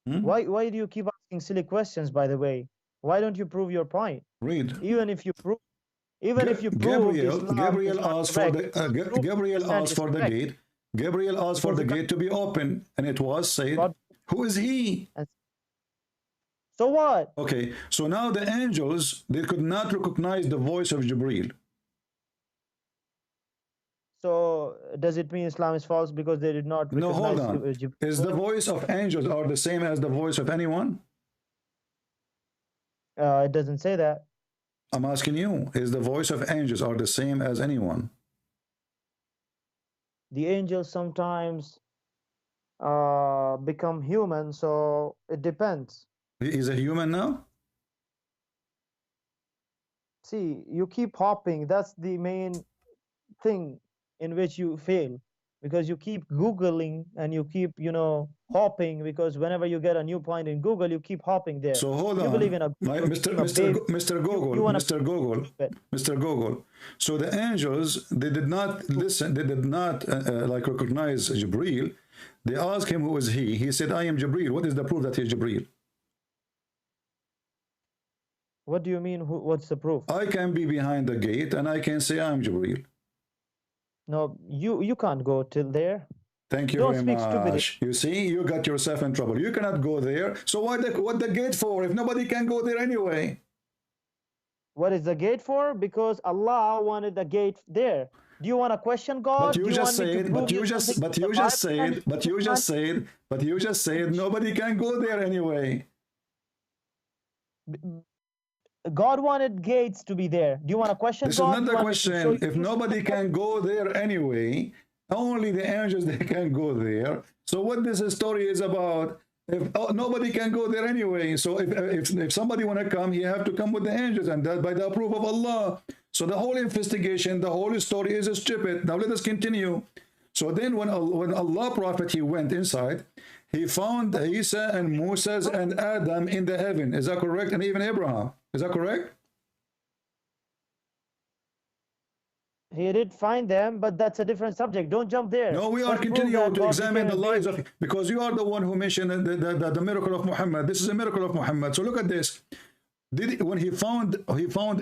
Hmm? Why do you keep asking silly questions, by the way? Why don't you prove your point? Read. Even if you prove, even if you proved Gabriel. Islam is Gabriel not asked for correct, the. prove Gabriel Christianity asked is for the correct gate. Gabriel asked for because the you gate to be open, and it was said, God. "Who is he?" And so what? Okay, so now the angels they could not recognize the voice of Jibreel. So does it mean Islam is false because they did not No, hold recognize on. Is the voice of angels are the same as the voice of anyone? It doesn't say that. I'm asking you, is the voice of angels are the same as anyone? The angels sometimes become human, so it depends. He is a human now? See, you keep hopping. That's the main thing in which you fail because you keep Googling and you keep, hopping because whenever you get a new point in Google, you keep hopping there. So hold You believe on. in a My, Google, Mr. a Mr. baby. Mr. Google, You want Mr. Google, to Mr. Google. So the angels, they did not listen, they did not like recognize Jibreel. They asked him who is he. He said, I am Jibreel. What is the proof that he is Jibreel? What do you mean? What's the proof? I can be behind the gate and I can say I'm Jibreel. No, you can't go till there. Thank you Don't very speak stupidly. much. You see, you got yourself in trouble. You cannot go there. So what the gate for if nobody can go there anyway? What is the gate for? Because Allah wanted the gate there. Do you want to question God? But you Do you just want me to said, prove but you just, something but in the you just Bible? said, but you just said, but you just said nobody can go there anyway. God wanted gates to be there. Do you want to question This is God? not Do the you want me to show question. you If nobody can go there anyway, only the angels they can go there. So what this story is about? If nobody can go there anyway, so if somebody want to come, he have to come with the angels, and that by the approval of Allah. So the whole investigation, the whole story is stupid. Now let us continue. So then when Allah Prophet he went inside, he found Isa and Moses and Adam in the heaven. Is that correct? And even Abraham. Is that correct? He did find them, but that's a different subject. Don't jump there. No, we are continuing to examine the lives of, because you are the one who mentioned the miracle of Muhammad. This is a miracle of Muhammad. So look at this. When he found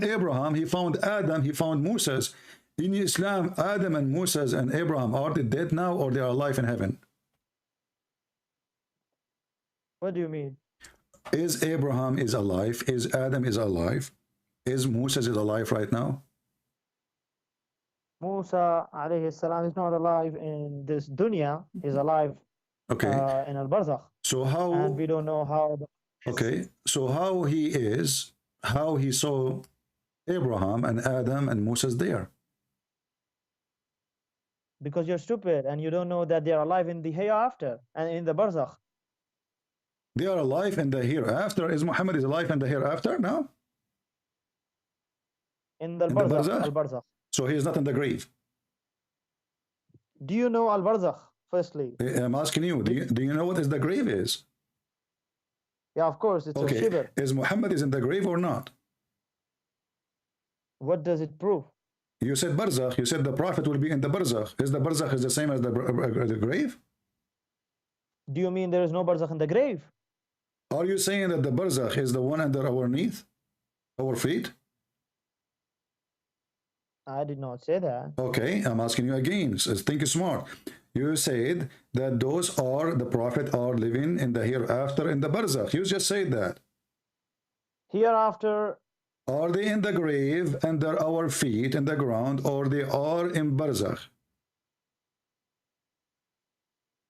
Abraham, he found Adam, he found Moses. In Islam, Adam and Moses and Abraham, are they dead now or they are alive in heaven? What do you mean? Is Abraham is alive? Is Adam is alive? Is Moses is alive right now? Musa alayhi salam is not alive in this dunya. He's alive in al-barzakh. So how? And we don't know how. Okay. So how he saw Abraham and Adam and Moses there? Because you're stupid and you don't know that they're alive in the hereafter and in the barzakh. They are alive in the hereafter. Is Muhammad is alive in the hereafter now? In the barzakh. Al-barzakh. So he is not in the grave. Do you know al-barzakh? Firstly, I'm asking you. Do you know what is the grave is? Yeah, of course. It's a shibr. Is Muhammad is in the grave or not? What does it prove? You said barzakh. You said the prophet will be in the barzakh. Is the barzakh is the same as the grave? Do you mean there is no barzakh in the grave? Are you saying that the barzakh is the one under our feet? I did not say that. Okay, I'm asking you again. So think smart. You said that those are the prophet are living in the hereafter in the barzakh. You just said that. Hereafter. Are they in the grave under our feet in the ground, or they are in barzakh?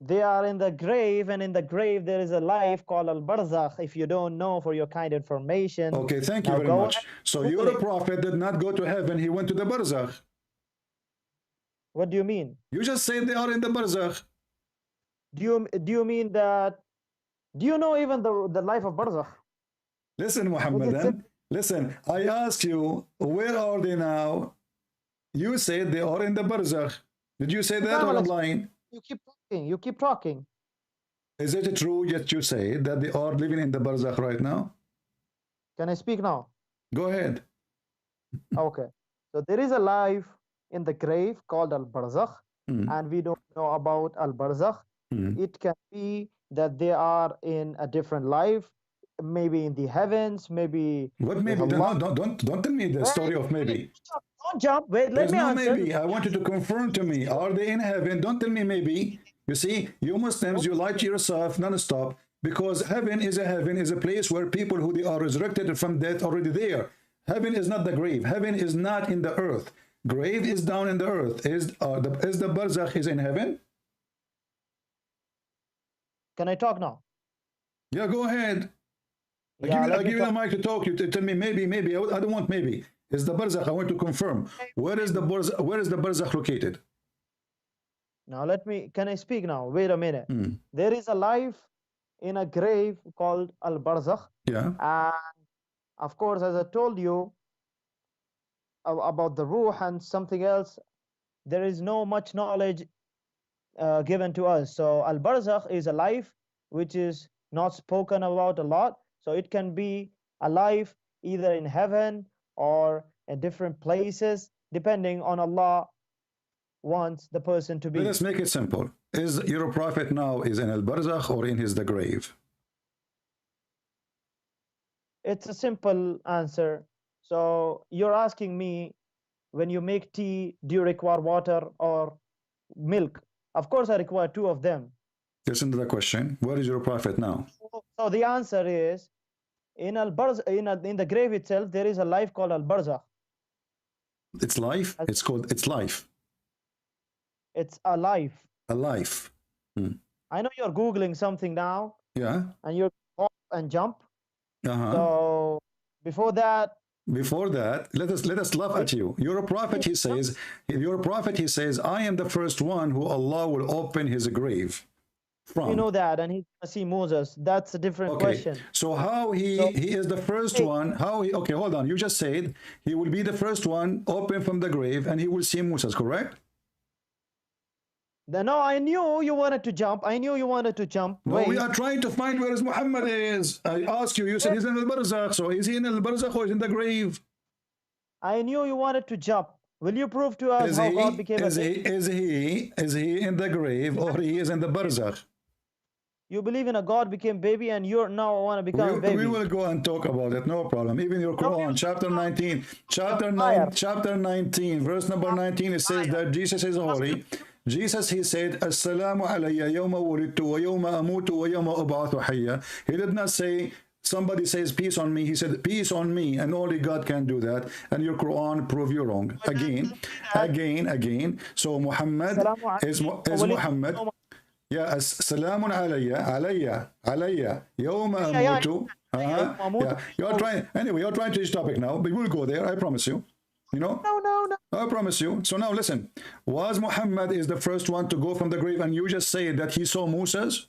They are in the grave, and in the grave there is a life called al-barzakh. If you don't know, for your kind information. Okay, thank you very much. So your prophet did not go to heaven, he went to the barzakh. What do you mean? You just said they are in the barzakh. Do you mean that? Do you know even the life of barzakh? Listen, Muhammadan. Listen, I ask you, where are they now? You said they are in the barzakh. Did you say that, or I'm lying? You keep talking. You keep talking. Is it true that you say that they are living in the barzakh right now? Can I speak now? Go ahead. Okay. So there is a life in the grave called al-barzakh, and we don't know about al-barzakh. It can be that they are in a different life, maybe in the heavens, maybe. What maybe? Don't tell me the story of maybe. Don't jump. Wait, let me answer. Maybe. I want you to confirm to me. Are they in heaven? Don't tell me maybe. You see, you Muslims, you lie to yourself non-stop, because heaven is a place where people who they are resurrected from death already there. Heaven is not the grave. Heaven is not in the earth. Grave is down in the earth. Is the barzakh is in heaven? Can I talk now? Yeah, go ahead. I give you the mic to talk. You tell me maybe. I don't want maybe. It's the barzakh. I want to confirm. Where is the barzakh located? Now can I speak now? Wait a minute. There is a life in a grave called al-barzakh. Yeah. And of course, as I told you about the ruh and something else, there is no much knowledge given to us. So al-barzakh is a life which is not spoken about a lot. So it can be a life either in heaven or in different places, depending on Allah wants the person to be. Let's make it simple. Is your prophet now is in al-barzakh or in the grave? It's a simple answer. So you're asking me, when you make tea, do you require water or milk? Of course, I require two of them. Listen to the question. Where is your prophet now? So the answer is, in the grave itself, there is a life called al-barzakh. It's life? It's life. It's a life. A life. I know you're Googling something now. Yeah. And you're hop and jump. Uh-huh. So before that, let us laugh at you. You're a prophet, he says. You're a prophet, he says, I am the first one who Allah will open his grave from. You know that, and he's gonna see Moses. That's a different question. So how he is the first one, okay, hold on. You just said he will be the first one open from the grave and he will see Moses, correct? No, I knew you wanted to jump. No, we are trying to find where Muhammad is. I asked you, you said he's in al-barzakh. So is he in al-barzakh or is he in the grave? I knew you wanted to jump. Will you prove to us how God became a baby? Is he in the grave or he is in the barzakh? You believe in a God became baby and you now want to become a baby. We will go and talk about it, no problem. Even your Quran, chapter 19, verse number 19, it says that Jesus is holy. Jesus, he said, Assalamu alayya yawma wulidtu wa yawma amutu wa yawma ub'athu hayya. He did not say, somebody says peace on me. He said peace on me, and only God can do that. And your Quran prove you wrong. Again. So Muhammad is Muhammad. Yeah, Assalamu alayya yawma amutu. Yeah, you're trying to this topic now, but we'll go there, I promise you. You know? No. I promise you. So now listen, was Muhammad is the first one to go from the grave, and you just say that he saw Moses?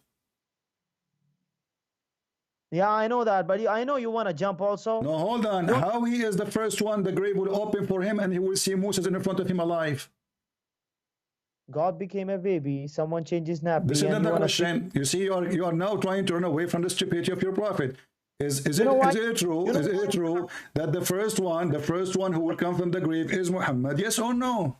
Yeah, I know that, but I know you want to jump also. No, hold on. How he is the first one, the grave will open for him and he will see Moses in front of him alive? God became a baby, someone changed his nappy. This is not the question. You see, you are now trying to run away from the stupidity of your prophet. Is it true that the first one who will come from the grave is Muhammad? Yes or no?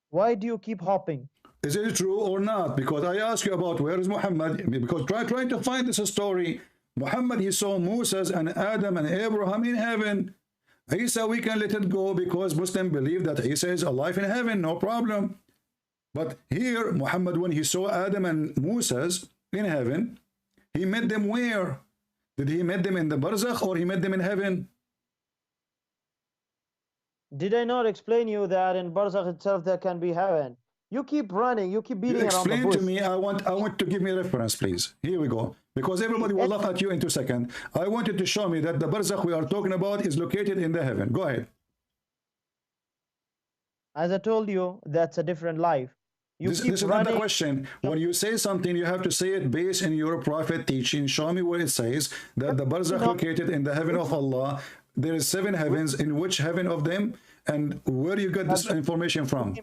Why do you keep hopping? Is it true or not? Because I ask you about where is Muhammad, because trying to find this story. Muhammad, he saw Moses and Adam and Abraham in heaven. Isa, we can let it go because Muslims believe that Isa is alive in heaven, no problem. But here, Muhammad, when he saw Adam and Moses in heaven, he met them where? Did he met them in the barzakh or he met them in heaven? Did I not explain you that in barzakh itself there can be heaven? You keep running, you keep beating around the bush. Explain to me, I want to give me a reference, please. Here we go. Because everybody will laugh at you in 2 seconds. I wanted to show me that the barzakh we are talking about is located in the heaven. Go ahead. As I told you, that's a different life. This is not the question. When you say something, you have to say it based in your prophet teaching. Show me where it says that the barzakh located in the heaven of Allah. There is 7 heavens. In which heaven of them? And where do you get this information from?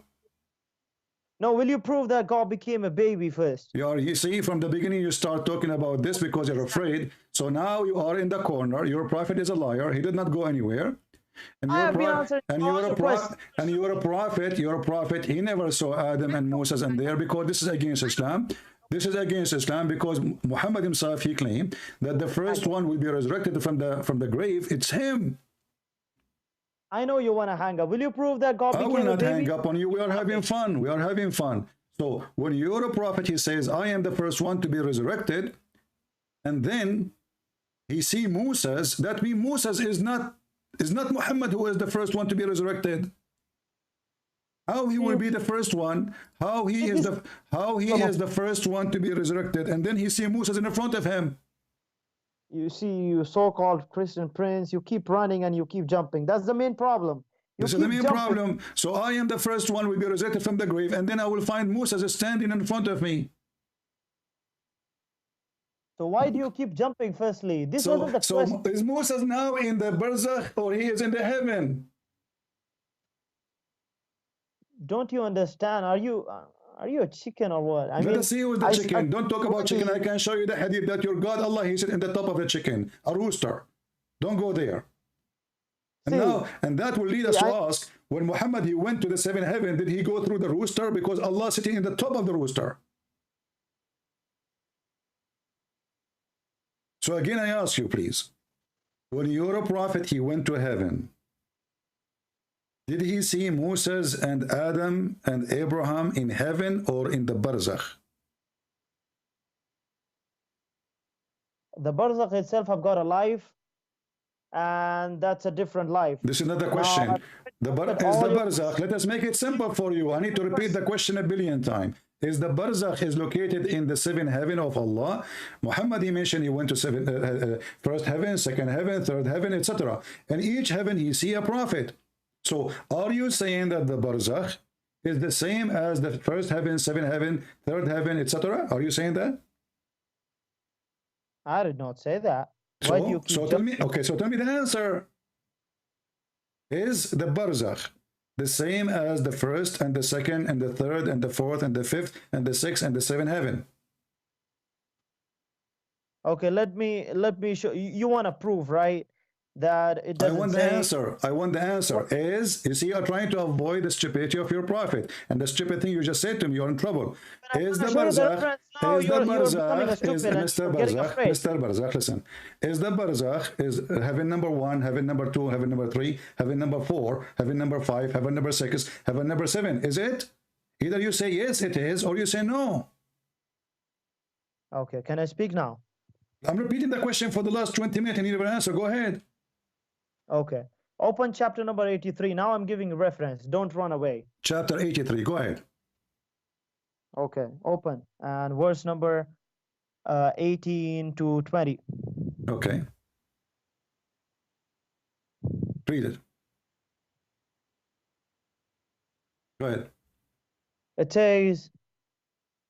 No, will you prove that God became a baby first? You see, from the beginning you start talking about this because you're afraid. So now you are in the corner. Your prophet is a liar. He did not go anywhere. And you're a prophet. He never saw Adam and Moses in there because this is against Islam. This is against Islam because Muhammad himself, he claimed that the first one will be resurrected from the grave. It's him. I know you want to hang up. Will you prove that God became a baby? I will not hang up on you. We are having fun. We are having fun. So when you're a prophet, he says, I am the first one to be resurrected. And then he see Moses. That means Moses is not Muhammad who is the first one to be resurrected. How he will be the first one? How he is the first one to be resurrected? And then he see Moses in the front of him. You see, you so-called Christian prince, you keep running and you keep jumping. That's the main problem. This is the main problem. So I am the first one will be resurrected from the grave, and then I will find Moses standing in front of me. So why do you keep jumping firstly? This wasn't the question. So is Moses now in the barzakh or he is in the heaven? Don't you understand? Are you a chicken or what? Let us see with the chicken. Don't talk about chicken. I can show you the hadith that your God Allah, he said in the top of the chicken, a rooster. Don't go there. And that will lead us to ask, when Muhammad he went to the 7th heaven, did he go through the rooster? Because Allah sitting in the top of the rooster. So again, I ask you, please, when you're a prophet, he went to heaven. Did he see Moses and Adam and Abraham in heaven or in the barzakh? The barzakh itself have got a life, and that's a different life. This is not the question. Is the barzakh, let us make it simple for you. I need to repeat the question a billion times. Is the barzakh is located in the 7th heaven of Allah? Muhammad, he mentioned he went to first heaven, 2nd heaven, 3rd heaven, etc. In each heaven, he see a prophet. So, are you saying that the barzakh is the same as the 1st heaven, 7th heaven, 3rd heaven, etc.? Are you saying that? I did not say that. Why do you keep tell me. Okay, so tell me the answer. Is the barzakh the same as the 1st and the 2nd and the 3rd and the 4th and the 5th and the 6th and the 7th heaven? Okay, let me show you. You want to prove, right? That it doesn't I want the answer. You see, you're trying to avoid the stupidity of your prophet. And the stupid thing you just said to me, you're in trouble. Is the barzakh, Mr. Barzakh, listen. Is the barzakh, is heaven number 1, heaven number 2, heaven number 3, heaven number 4, heaven number 5, heaven number 6, heaven number 7? Is it? Either you say yes, it is, or you say no. Okay, can I speak now? I'm repeating the question for the last 20 minutes. I need an answer. Go ahead. Okay. Open chapter number 83. Now I'm giving a reference. Don't run away. Chapter 83. Go ahead. Okay. Open. And verse number 18 to 20. Okay. Read it. Go ahead. It says,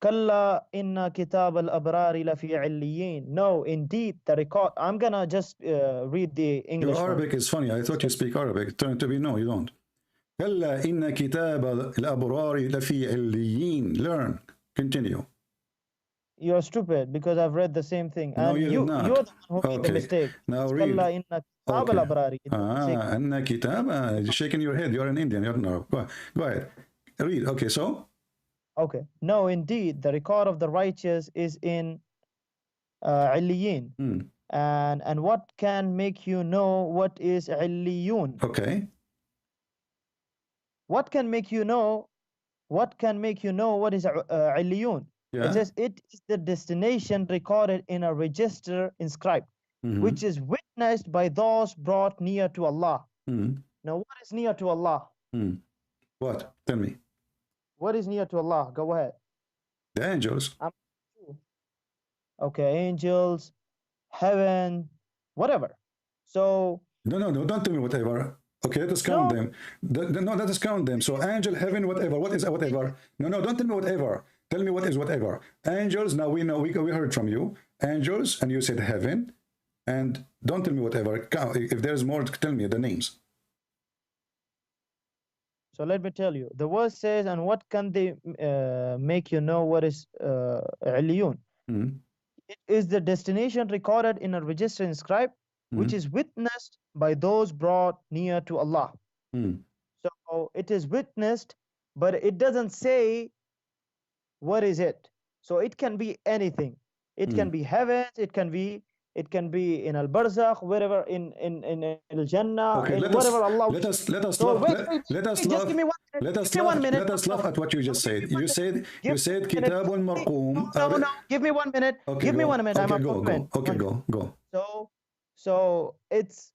Kalla inna kitab al-abrari lafi illiyin. No, indeed, the record. I'm gonna just read the English. Your Arabic is funny. I thought you speak Arabic. It turned to be no, you don't. Kalla inna kitab al-abrari lafi illiyin. Learn. Continue. You're stupid because I've read the same thing. No, and you're not. You're the one who made the mistake. Now read. Kalla inna kitab al-abrari. Inna kitab. You're shaking your head. You're an Indian. You're no. Go ahead. Read. Okay, so. Okay. No, indeed, the record of the righteous is in Illiyin. And what can make you know what is illiyun? Okay. What can make you know? What can make you know what is illiyun? It Yeah. says it is the destination recorded in a register inscribed, Mm-hmm. which is witnessed by those brought near to Allah. Mm-hmm. Now, what is near to Allah? Mm. What? Tell me. What is near to Allah? Go ahead. The angels. I'm okay, angels, heaven, whatever. So No, don't tell me whatever. Okay, let us count no, them. No, let us count them. So angel, heaven, whatever. What is whatever? No, don't tell me whatever. Tell me what is whatever. Angels, now we know, we heard from you. Angels, and you said heaven. And don't tell me whatever. If there's more, tell me the names. so let me tell you. The verse says, and what can they make you know what is iliyun? Mm. It is the destination recorded in a register inscribed, which Mm. is witnessed by those brought near to Allah. Mm. So it is witnessed, but it doesn't say what is it. So it can be anything. It can Mm. be heavens, it can be in al barzakh, wherever in al jannah, Okay, in whatever Allah wishes. let us So laugh wait, wait, let us just give laugh me 1 minute. let us Give me 1 laugh minute. let us laugh at what you just said. You said Give me 1 minute. kitabun marqum. No. Give me 1 minute. Okay, Give me go. 1 minute. I'm Okay, a go. comment. Okay, go. So it's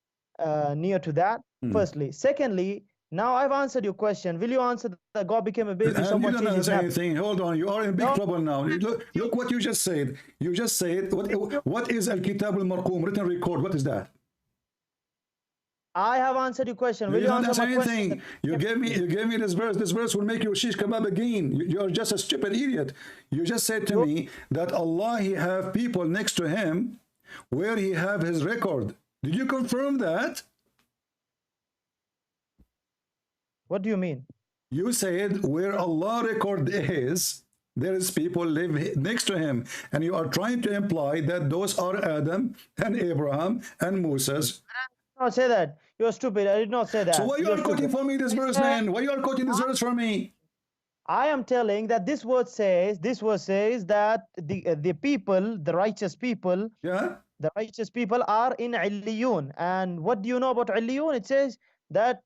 near to that. Hmm. Firstly, secondly, now I've answered your question. Will you answer that God became a baby? And you Someone don't changed his answer name. anything. Hold on, you are in big No. trouble now. Look what you just said. You just said what is al kitab al marqum, written record? What is that? I have answered your question. Will You you don't answer answer my question? anything. You gave me this verse. This verse will make you shish kebab again. You're just a stupid idiot. You just said to me that Allah, He have people next to Him where He have His record. Did you confirm that? What do you mean? You said where Allah record is, there is people live next to Him, and you are trying to imply that those are Adam and Abraham and Moses. I did not say that. You're stupid. I did not say that. So why you You're are quoting stupid. for me this verse, man? Why you are quoting this verse for me? I am telling that this word says that the people, the righteous people, Yeah. the righteous people are in illiyun. And what do you know about illiyun? It says that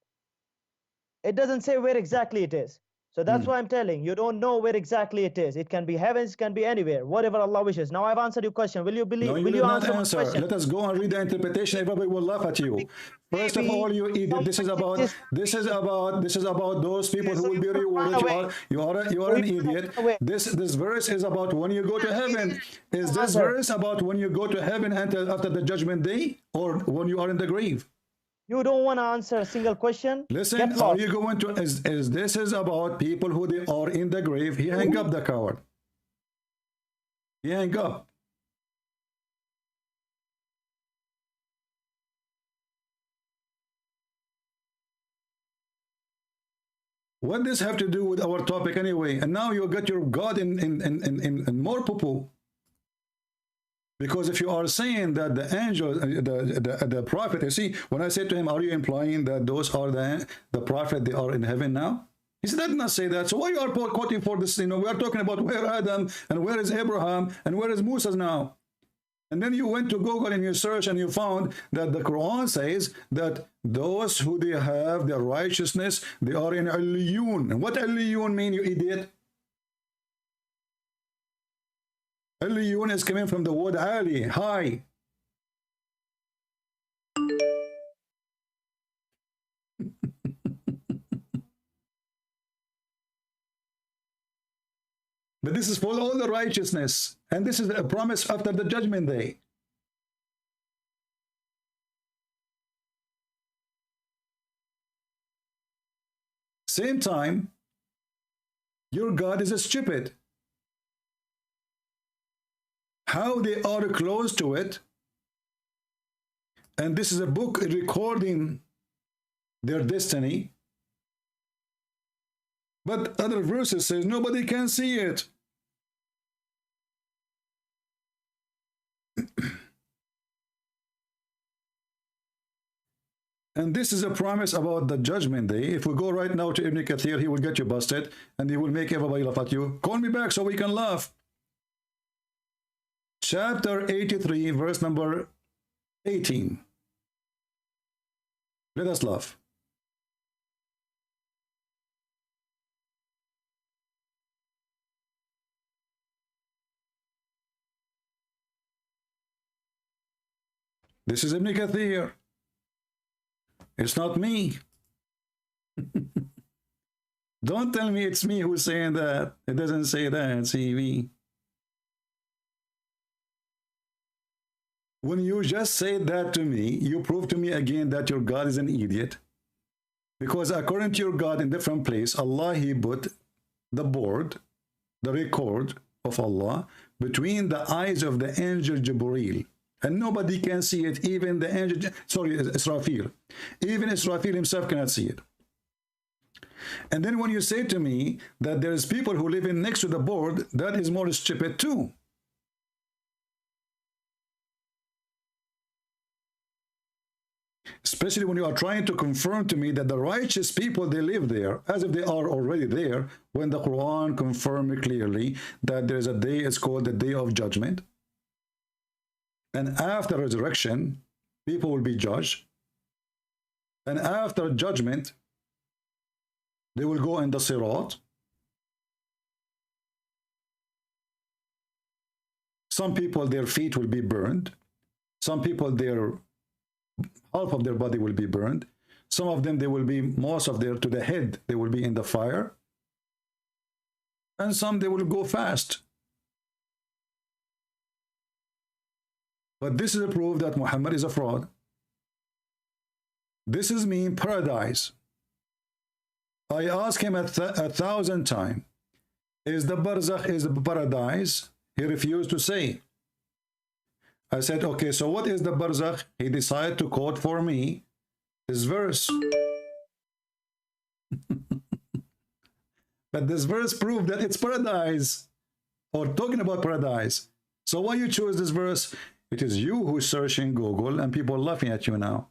it doesn't say where exactly it is. So that's why I'm telling you don't know where exactly it is. It can be heavens, it can be anywhere, whatever Allah wishes. Now I've answered your question. Will you believe? No, you Will did you not answer my answer. question? Let us go and read the interpretation. Everybody will laugh at you. First of all, you idiot. This is about those people who will be rewarded. You are an idiot. This verse is about when you go to heaven. Is this verse about when you go to heaven until after the judgment day, or when you are in the grave? You don't want to answer a single question? Listen, are you going to is this is about people who they are in the grave? He hang up, the coward. He hang up. What does have to do with our topic anyway? And now you got your God in more poo-poo. Because if you are saying that the angel, the prophet, you see, when I said to him, are you implying that those are the prophet, they are in heaven now? He said, I did not say that. So why you are quoting for this? You know, we are talking about where Adam and where is Abraham and where is Moses now? And then you went to Google and you search and you found that the Quran says that those who they have their righteousness, they are in Illiyun. And what Illiyun mean, you idiot? Illiyun is coming from the word Ali, high. But this is for all the righteousness. And this is a promise after the judgment day. Same time, your God is a stupid. How they are close to it. And this is a book recording their destiny. But other verses says nobody can see it. And this is a promise about the judgment day. If we go right now to Ibn Kathir, he will get you busted and he will make everybody laugh at you. Call me back so we can laugh. Chapter 83, verse number 18. Let us love. This is Ibn Kathir. It's not me. Don't tell me it's me who's saying that. It doesn't say that, it's me. When you just said that to me, you prove to me again that your God is an idiot. Because according to your God in different place, Allah, he put the board, the record of Allah, between the eyes of the angel Jibreel. And nobody can see it, even the angel, sorry, Israfil. Even Israfil himself cannot see it. And then when you say to me that there's people who live in next to the board, that is more stupid too. Especially when you are trying to confirm to me that the righteous people, they live there, as if they are already there, when the Quran confirms clearly that there's a day, it's called the Day of Judgment. And after resurrection, people will be judged. And after judgment, they will go in the Sirat. Some people, their feet will be burned. Some people, half of their body will be burned. Some of them, they will be, most of their, to the head, they will be in the fire. And some, they will go fast. But this is a proof that Muhammad is a fraud. This is mean paradise. I asked him 1,000 times, is the barzakh, is the paradise? He refused to say. I said, okay, so what is the barzakh? He decided to quote for me this verse. But this verse proved that it's paradise, or talking about paradise. So why you choose this verse? It is you who's searching Google, and people are laughing at you now.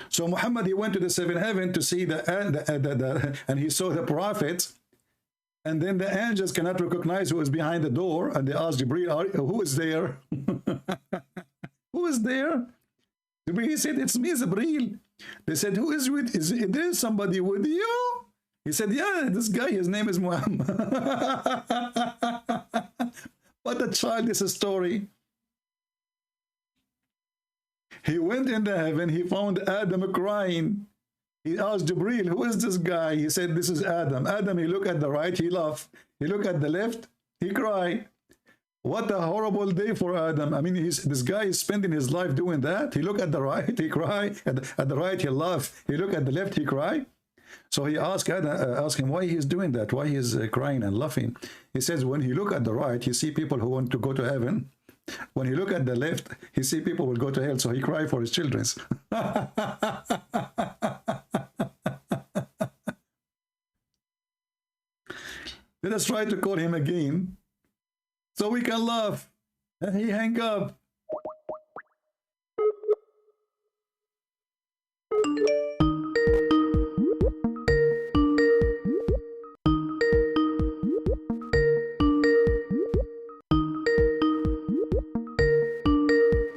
So Muhammad, he went to the seventh heaven to see and he saw the prophet, and then the angels cannot recognize who is behind the door, and they asked Jibreel, who is there? Who is there? Jibreel said, it's me, Jibreel. They said, who is with, is there somebody with you? He said, yeah, this guy, his name is Muhammad. What a childish story. He went in the heaven, he found Adam crying. He asked Jibreel, who is this guy? He said, this is Adam. Adam, he looked at the right, he laughed. He looked at the left, he cried. What a horrible day for Adam. I mean, this guy is spending his life doing that. He looked at the right, he cried. At the right, he laughed. He looked at the left, he cried. So he asked him why he's doing that, why he's crying and laughing. He says, when he look at the right, he see people who want to go to heaven. When he look at the left, he see people will go to hell, so he cry for his children. Let us try to call him again, so we can laugh. And he hang up.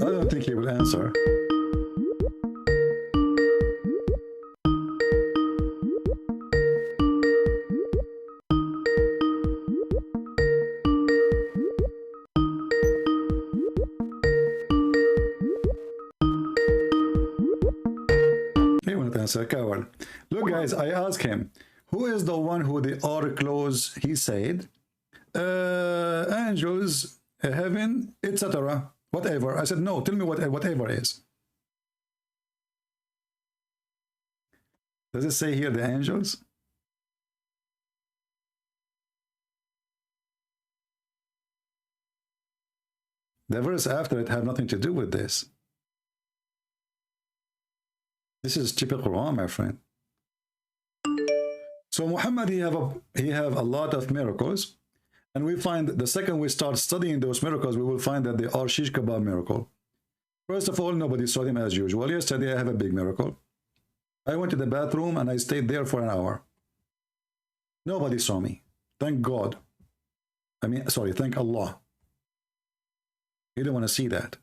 I don't think he will answer. He won't answer, coward. Look, guys, I asked him, who is the one who they are close? He said, angels, heaven, etc. Whatever. I said, no, tell me what whatever is. Does it say here the angels? The verse after it have nothing to do with this. This is typical Quran, my friend. So Muhammad, he have a lot of miracles. And we find the second we start studying those miracles, we will find that they are shish kebab miracle. First of all, nobody saw him as usual. Yesterday, I have a big miracle. I went to the bathroom and I stayed there for an hour. Nobody saw me. Thank God. I mean, sorry, thank Allah. You don't want to see that.